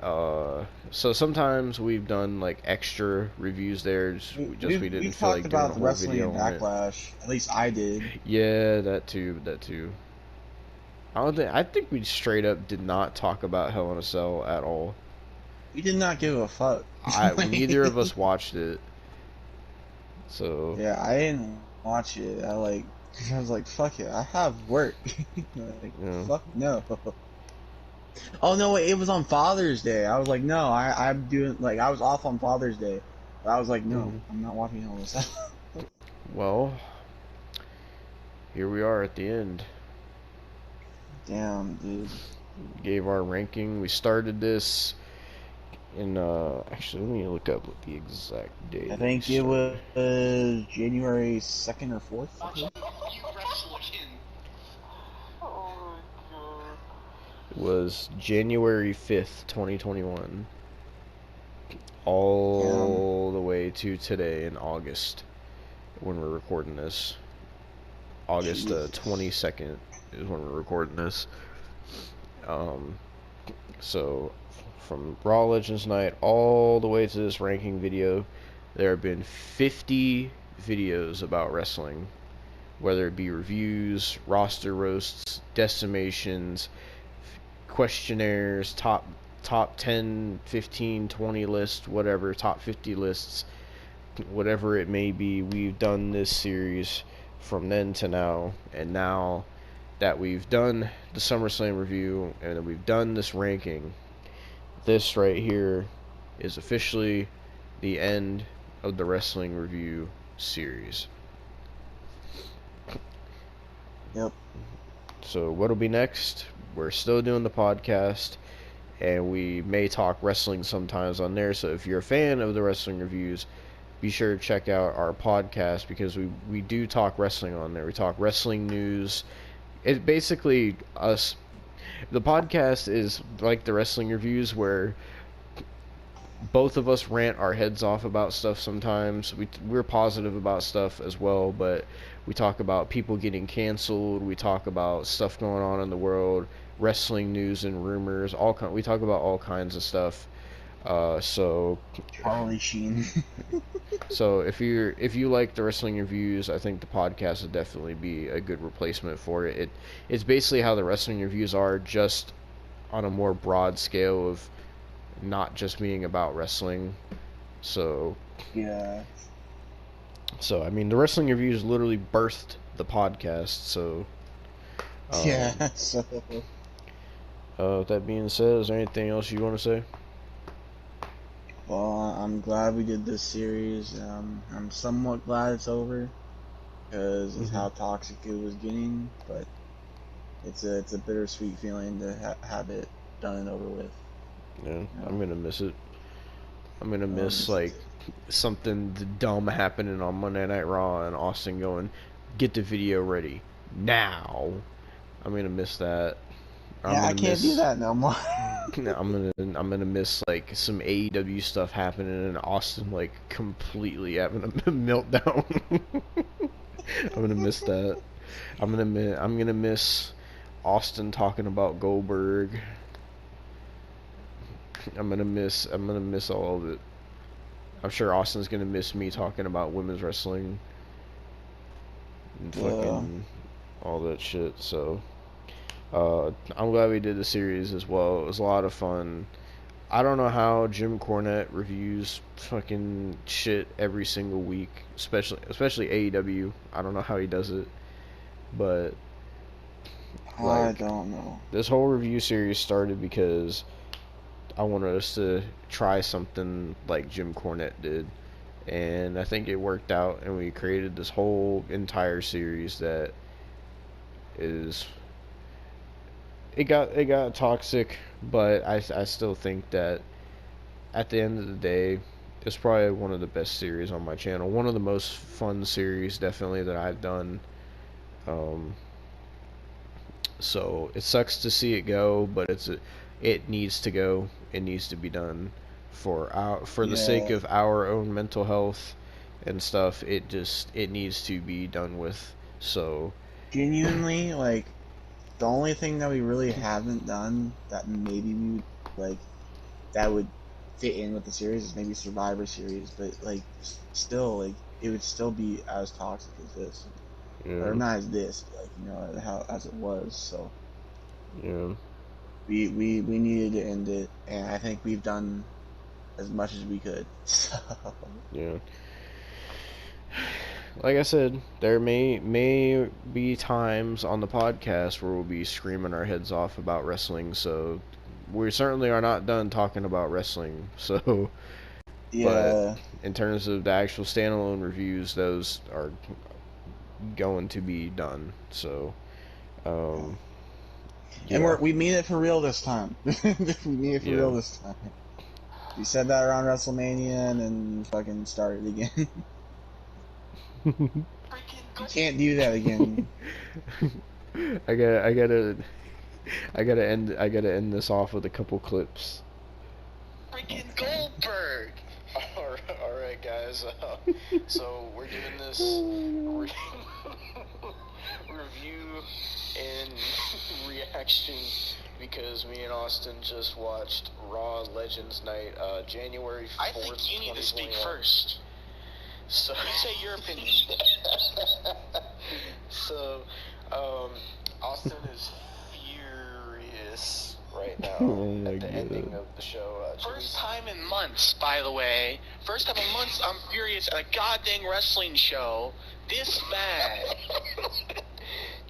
So sometimes we've done like extra reviews there. We didn't feel like doing a whole video on it. Backlash. At least I did. Yeah, that too. I think we straight up did not talk about Hell in a Cell at all. We did not give a fuck. Neither of us watched it. So yeah, I didn't watch it. I was like, fuck it, I have work. Fuck no. Oh no, wait, it was on Father's Day. I was like, no, I'm doing, like, I was off on Father's Day. But I was like, no, I'm not watching all this. Well, here we are at the end. Damn, dude. Gave our ranking. We started this in, actually, let me look up what the exact date. I think it was January 2nd or 4th. It was January 5th, 2021. All the way to today in August, when we're recording this. August 22nd is when we're recording this. So from Raw Legends Night all the way to this ranking video, there have been 50 videos about wrestling, whether it be reviews, roster roasts, decimations, questionnaires, top 10, 15, 20 lists, whatever, top 50 lists, whatever it may be. We've done this series from then to now, and now that we've done the SummerSlam review and that we've done this ranking, this right here is officially the end of the wrestling review series. Yep. So what'll be next? We're still doing the podcast, and we may talk wrestling sometimes on there. So if you're a fan of the wrestling reviews, be sure to check out our podcast, because we do talk wrestling on there. We talk wrestling news. It's basically us. The podcast is like the wrestling reviews, where both of us rant our heads off about stuff sometimes. We're positive about stuff as well, but we talk about people getting canceled. We talk about stuff going on in the world, wrestling news and rumors. We talk about all kinds of stuff. So Charlie Sheen. So if you like the wrestling reviews, I think the podcast would definitely be a good replacement for it. It's basically how the wrestling reviews are, just on a more broad scale of not just being about wrestling. So yeah. So, I mean, the wrestling reviews literally birthed the podcast. So, Yeah. So. With that being said, is there anything else you want to say? Well, I'm glad we did this series. I'm somewhat glad it's over because of how toxic it was getting, but it's a bittersweet feeling to have it done and over with. Yeah, You know? I'm gonna miss it. I'm gonna miss It's- like something dumb happening on Monday Night Raw and Austin going, "Get the video ready now." I'm gonna miss that. I'm Yeah, I gonna can't do miss. that no more. I'm gonna miss like some AEW stuff happening and Austin like completely having a meltdown. I'm gonna miss that. I'm gonna miss Austin talking about Goldberg. I'm gonna miss all of it. I'm sure Austin's gonna miss me talking about women's wrestling and Yeah. fucking all that shit. So I'm glad we did the series as well. It was a lot of fun. I don't know how Jim Cornette reviews fucking shit every single week, especially AEW. I don't know how he does it, but I like don't know. this whole review series started because I wanted us to try something like Jim Cornette did, and I think it worked out, and we created this whole entire series that is it got toxic, but I still think that at the end of the day, it's probably one of the best series on my channel. One of the most fun series, definitely, that I've done. Um, so it sucks to see it go, but it needs to go. It needs to be done for the sake Yeah. of our own mental health and stuff. It needs to be done with. So Genuinely, like, the only thing that we really haven't done that maybe we would, like, that would fit in with the series is maybe Survivor Series, but, like, still, like, it would still be as toxic as this. Or yeah, not as this, but, like, you know, how, as it was, so. yeah, We needed to end it, and I think we've done as much as we could, so. yeah. Like I said, there may be times on the podcast where we'll be screaming our heads off about wrestling. So we certainly are not done talking about wrestling. So, but Yeah. in terms of the actual standalone reviews, those are going to be done. So, um, And yeah, we mean it for real this time. We mean it for yeah. real this time. We said that around WrestleMania and then fucking started again. You can't do that again. I gotta, I gotta, I gotta end this off with a couple clips. Freaking Goldberg! Alright, guys. So we're doing this review and reaction because me and Austin just watched Raw Legends Night, January 4th. I think you need to speak first. So you say your opinion. So, Austin is furious right now at the ending of the show. First time in months, by the way. First time in months, I'm furious at a goddamn wrestling show this bad.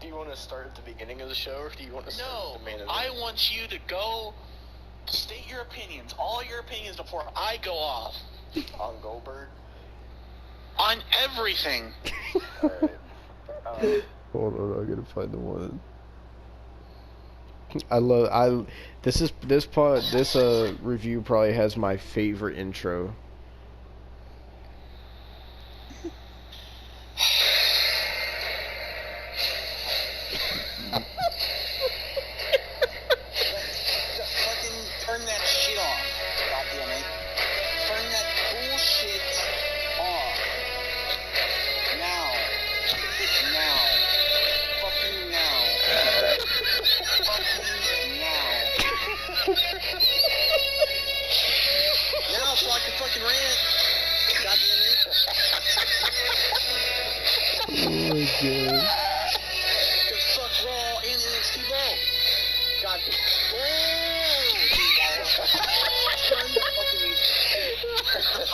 Do you want to start at the beginning of the show, or do you want to start at the main event? I want you to go state your opinions, all your opinions before I go off. On Goldberg? On everything. Alright. Hold on, I gotta find the one. This review probably has my favorite intro. Fucking turn that shit off. Goddammit. Turn that bullshit off. Now. Now. Fucking now. Fucking now. Now so I can fucking rant. Goddammit. Oh my god. Cause fuck Raw and NXT both. God. Turn the fucking music.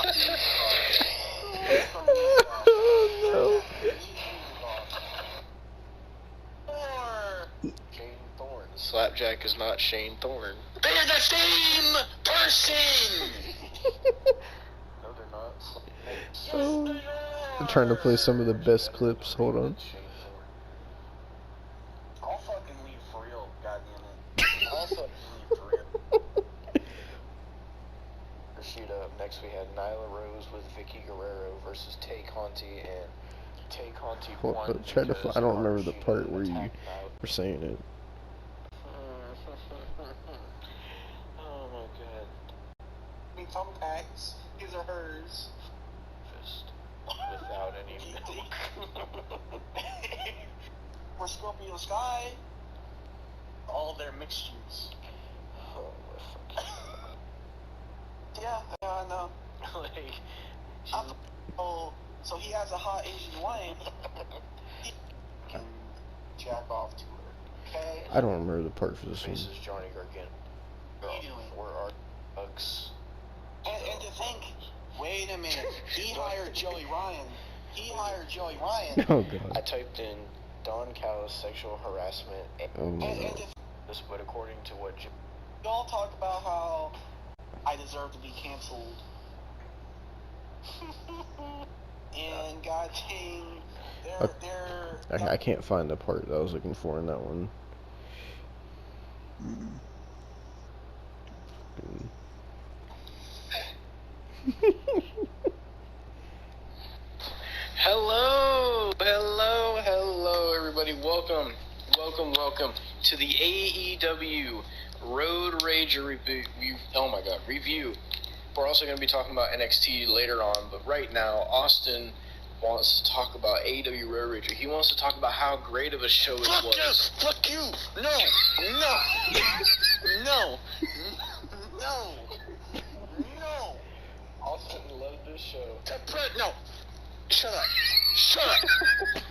Slapjack is not Shane Thorne. They're the same person! No, they're not. Yes, they are! I'm trying to play some of the best clips. Hold on. I'll fucking leave for real, goddammit. I'll fucking leave for real. Shoot up. Next we had Nyla Rose with Vicky Guerrero versus Tay Conti, and Tay Conti won. I don't remember the part where you were saying it. Oh my god. I mean, thumbtacks. His or hers. Just without any milk. Or Scorpio Sky. All their mixtures. Oh my fucking god. Yeah, I know. Like, oh, so he has a hot Asian wife. He can jack off to her, okay? I don't remember the part for this one. This is Johnny Gargano. What are you doing? Where are bugs? And to think, wait a minute, he hired Joey Ryan. He hired Joey Ryan. Oh god. I typed in Don Callis sexual harassment. Oh my And god. This, but according to what y'all talk about how I deserve to be canceled. And god dang, I can't find the part that I was looking for in that one. Hello, everybody. Welcome to the AEW Road Rager review. We're also going to be talking about NXT later on, but right now, Austin wants to talk about AEW Road Rager. He wants to talk about how great of a show it was. Fuck you! No! Austin loved this show. No! Shut up!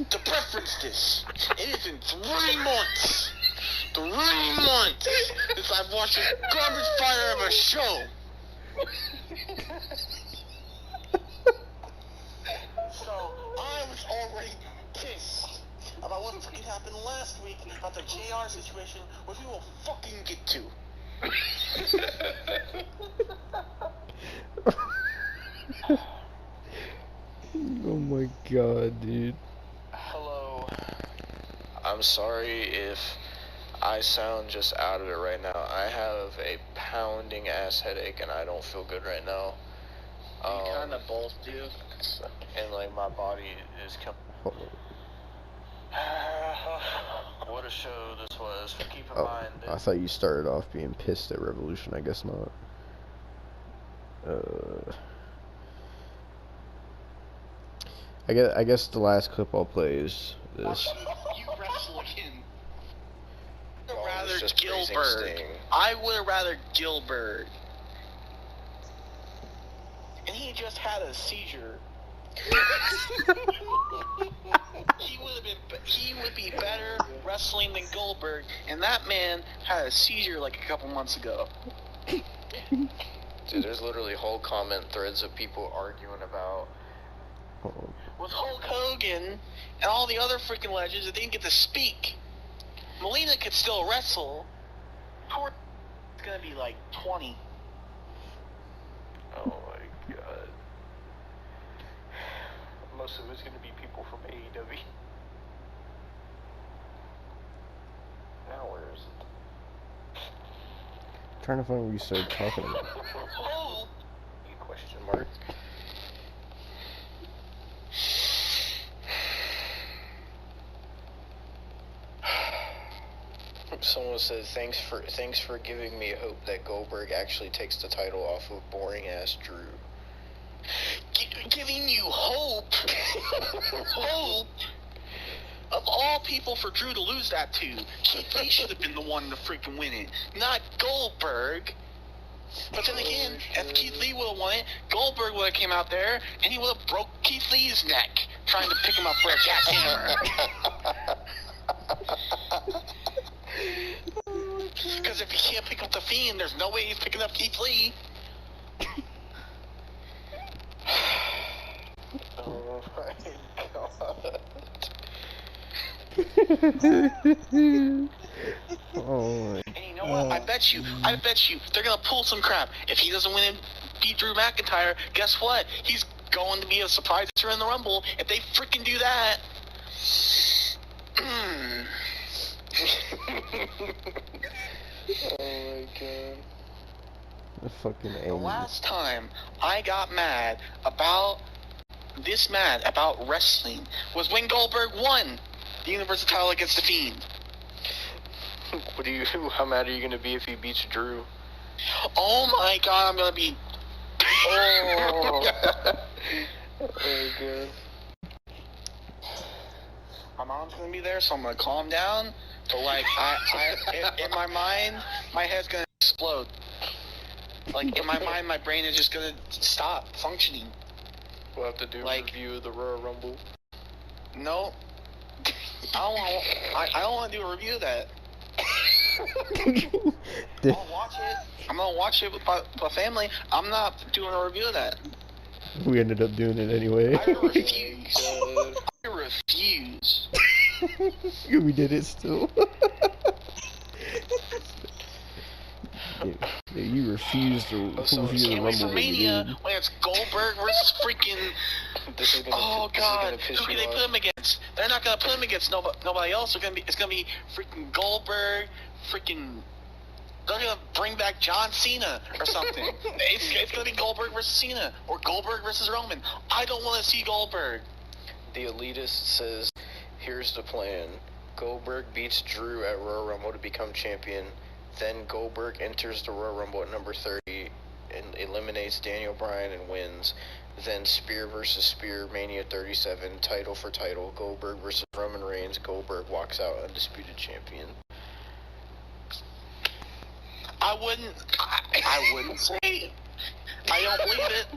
To preference this, it has been 3 months! 3 months since I've watched this garbage fire of a show! So, I was already pissed about what fucking happened last week about the JR situation, which we will fucking get to. Oh my god, dude. Hello. I'm sorry if I sound just out of it right now. I have a pounding ass headache and I don't feel good right now. We kind of both do. And like my body is what a show this was. Keep in mind that I thought you started off being pissed at Revolution. I guess not. I guess the last clip I'll play is this. You wrestle again. Rather Gilbert. I would have rather Gilbert. And he just had a seizure. He would be better wrestling than Goldberg, and that man had a seizure like a couple months ago. Dude, there's literally whole comment threads of people arguing about with Hulk Hogan and all the other freaking legends that didn't get to speak. Melina could still wrestle. Howard is gonna be like 20. Oh my god. Most of it's gonna be people from AEW. Now where is it? I'm trying to find where you started talking about. Question mark. Someone said, thanks for giving me hope that Goldberg actually takes the title off of boring ass Drew. Giving you hope? Hope? Of all people for Drew to lose that to, Keith Lee should have been the one to freaking win it, not Goldberg. But then again, if Keith Lee would have won it, Goldberg would have came out there and he would have broke Keith Lee's neck trying to pick him up for a jackhammer. Because if he can't pick up the Fiend, there's no way he's picking up Keith Lee. Oh my god. Oh my. And you know what? I bet you, they're gonna pull some crap. If he doesn't win and beat Drew McIntyre, guess what? He's going to be a surprise in the Rumble. If they freaking do that, Oh my god. The fucking the angry. last time I got mad about wrestling was when Goldberg won the Universal title against The Fiend. How mad are you gonna be if he beats Drew? Oh my god, I'm gonna be. Oh. Oh my god. My mom's gonna be there, so I'm gonna calm down. But like, in my mind, my head's gonna explode. Like in my mind, my brain is just gonna stop functioning. We'll have to do a review of the Royal Rumble. No, I don't want to do a review of that. I'll watch it. I'm gonna watch it with my family. I'm not doing a review of that. We ended up doing it anyway. I refuse. I refuse. We did it still. Yeah, you refuse to review the Can't wait Rumble. for Mania when it's Goldberg versus freaking. This is gonna piss Who can you they off. put him against? They're not gonna put him against nobody else. It's gonna be freaking Goldberg, freaking. They're gonna bring back John Cena or something. it's gonna be Goldberg versus Cena or Goldberg versus Roman. I don't want to see Goldberg. The Elitist says, here's the plan. Goldberg beats Drew at Royal Rumble to become champion. Then Goldberg enters the Royal Rumble at number 30 and eliminates Daniel Bryan and wins. Then Spear versus Spear, Mania 37, title for title. Goldberg versus Roman Reigns. Goldberg walks out undisputed champion. I wouldn't say it. I don't believe it.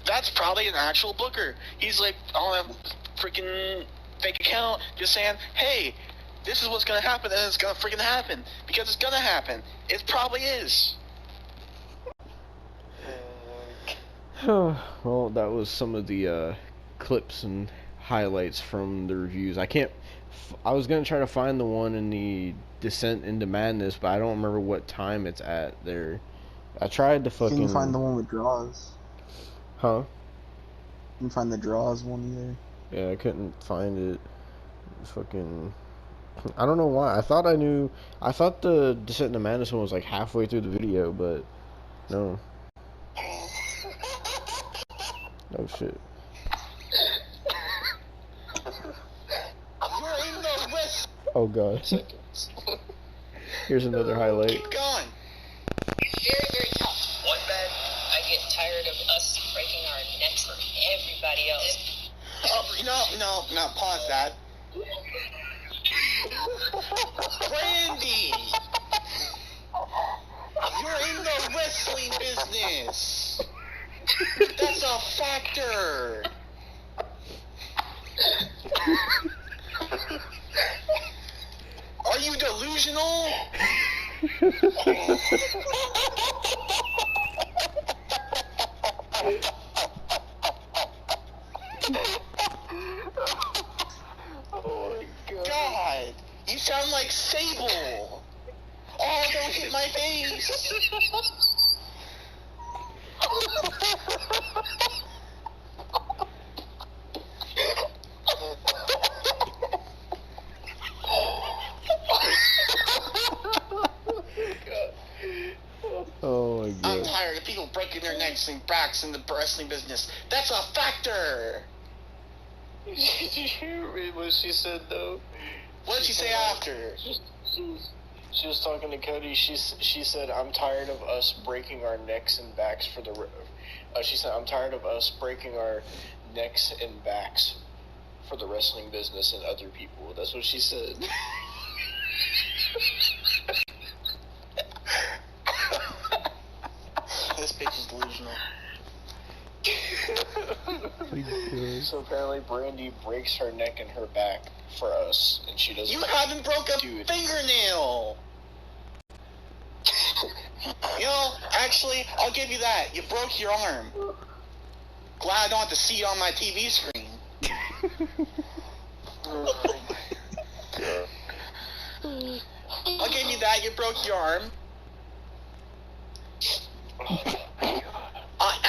That's probably an actual booker. He's like on a freaking fake account just saying, hey, this is what's gonna happen, and it's gonna freaking happen. Because it's gonna happen. It probably is. Well, that was some of the clips and highlights from the reviews. I was gonna try to find the one in the Descent into Madness, but I don't remember what time it's at there. I tried to fucking. Can you find the one with draws? Huh? Can you find the draws one either? Yeah, I couldn't find it. Fucking. I don't know why. I thought the Descent into Madness one was like halfway through the video, but no. No shit. You're in the West. Oh god. Here's another highlight. Keep going. It's very, very tough. One bad, I get tired of us breaking our necks for everybody else. Oh, no, pause that. Brandy! You're in the wrestling business! That's a factor! Are you delusional? Oh my god. God! You sound like Sable! Oh, don't hit my face! Oh my I'm god. tired of people breaking their necks and backs in the wrestling business. That's a factor! Did you hear what she said though? What did she say after? She was talking to Cody. She said, "I'm tired of us breaking our necks and backs for the." She said, "I'm tired of us breaking our necks and backs for the wrestling business and other people." That's what she said. This bitch is delusional. So apparently Brandy breaks her neck and her back for us, and she doesn't. You haven't broke a Dude. fingernail! You know, actually, I'll give you that. You broke your arm. Glad I don't have to see it on my TV screen. faggot broke your arm.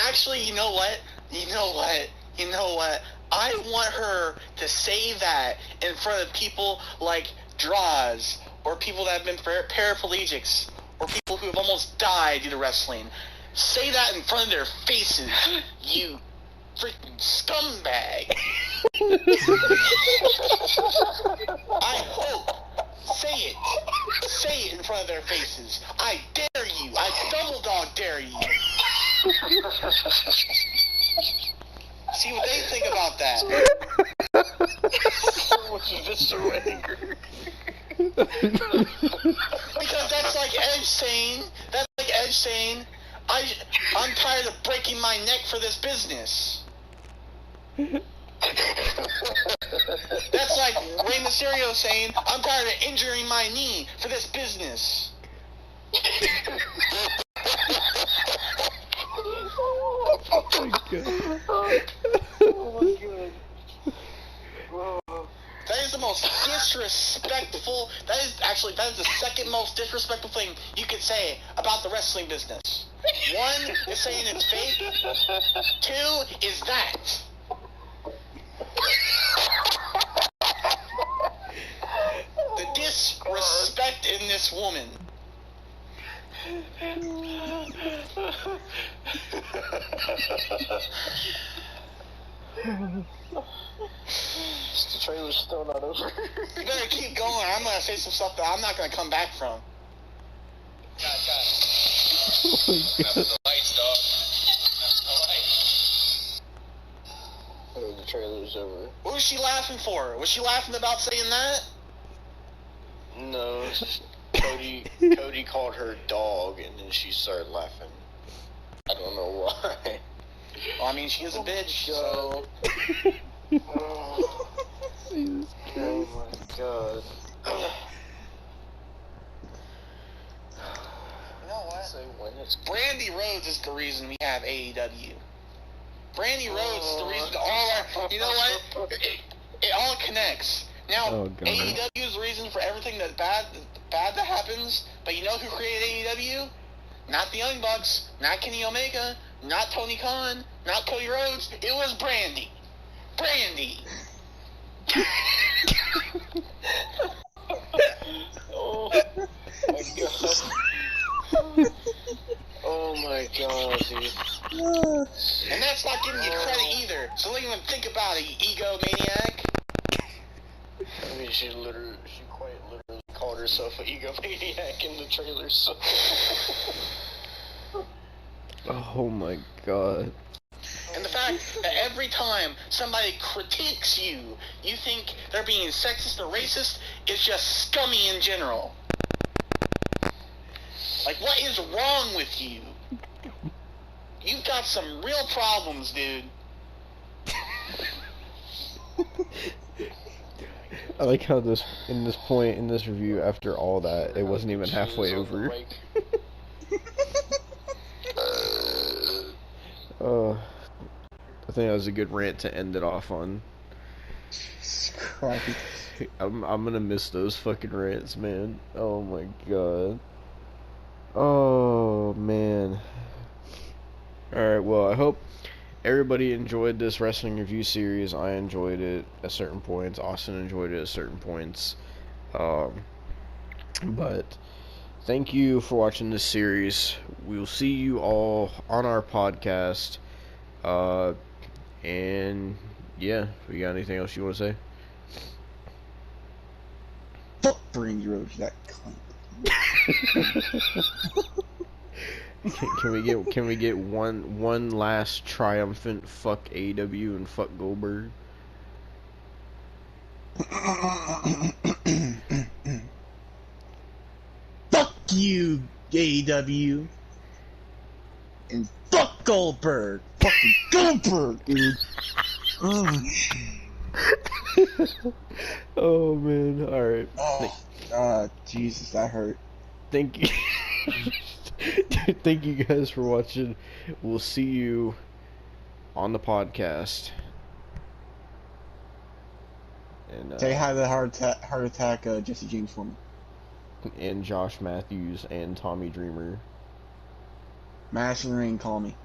Actually, you know what? I want her to say that in front of people like Draws, or people that have been paraplegics, or people who have almost died due to wrestling. Say that in front of their faces, you freaking scumbag. I hope. Say it in front of their faces. I dare you. I double dog dare you. See what they think about that. Which is just so angry. Because that's like Edge saying, I'm tired of breaking my neck for this business. That's like Rey Mysterio saying, I'm tired of injuring my knee for this business. Oh my god. That is the most disrespectful, that is the second most disrespectful thing you could say about the wrestling business. One is saying it's fake. Two is that. The disrespect in this woman. The trailer's still not over. You better keep going. I'm gonna say some stuff that I'm not gonna come back from. Got the lights, dog. Oh, the trailer's over. What was she laughing for? Was she laughing about saying that? No, Cody called her dog, and then she started laughing. I don't know why. Well, I mean, she is a bitch, so... Oh my god. You know what? Say when it's Brandy Rhodes is the reason we have AEW. Brandy Rhodes is the reason all our... You know what? It all connects. Now, AEW is the reason for everything that's bad that happens, but you know who created AEW? Not the Young Bucks, not Kenny Omega, not Tony Khan, not Cody Rhodes. It was Brandy. Brandy. Oh my god. Oh my god, dude. And that's not giving you credit either. So don't even think about it, you egomaniac. I mean, she quite literally called herself an egomaniac in the trailer, so... Oh my god. And the fact that every time somebody critiques you, you think they're being sexist or racist is just scummy in general. Like, what is wrong with you? You've got some real problems, dude. I like how in this review, after all that, it wasn't even halfway over. I think that was a good rant to end it off on. I'm gonna miss those fucking rants, man. Oh my god. Oh man. Alright, well, I hope everybody enjoyed this wrestling review series. I enjoyed it at certain points. Austin enjoyed it at certain points. But thank you for watching this series. We'll see you all on our podcast. And yeah, we got anything else you want to say? Fuck Brandy Rhodes, that cunt. Can we get one last triumphant fuck AEW and fuck Goldberg? Fuck you, AEW. And fuck Goldberg. Fucking Goldberg, dude. Oh man, alright. Oh god, Jesus, that hurt. Thank you. Thank you guys for watching. We'll see you on the podcast. And say hi to the heart attack Jesse James for me. and Josh Matthews and Tommy Dreamer. Master Ring, call me.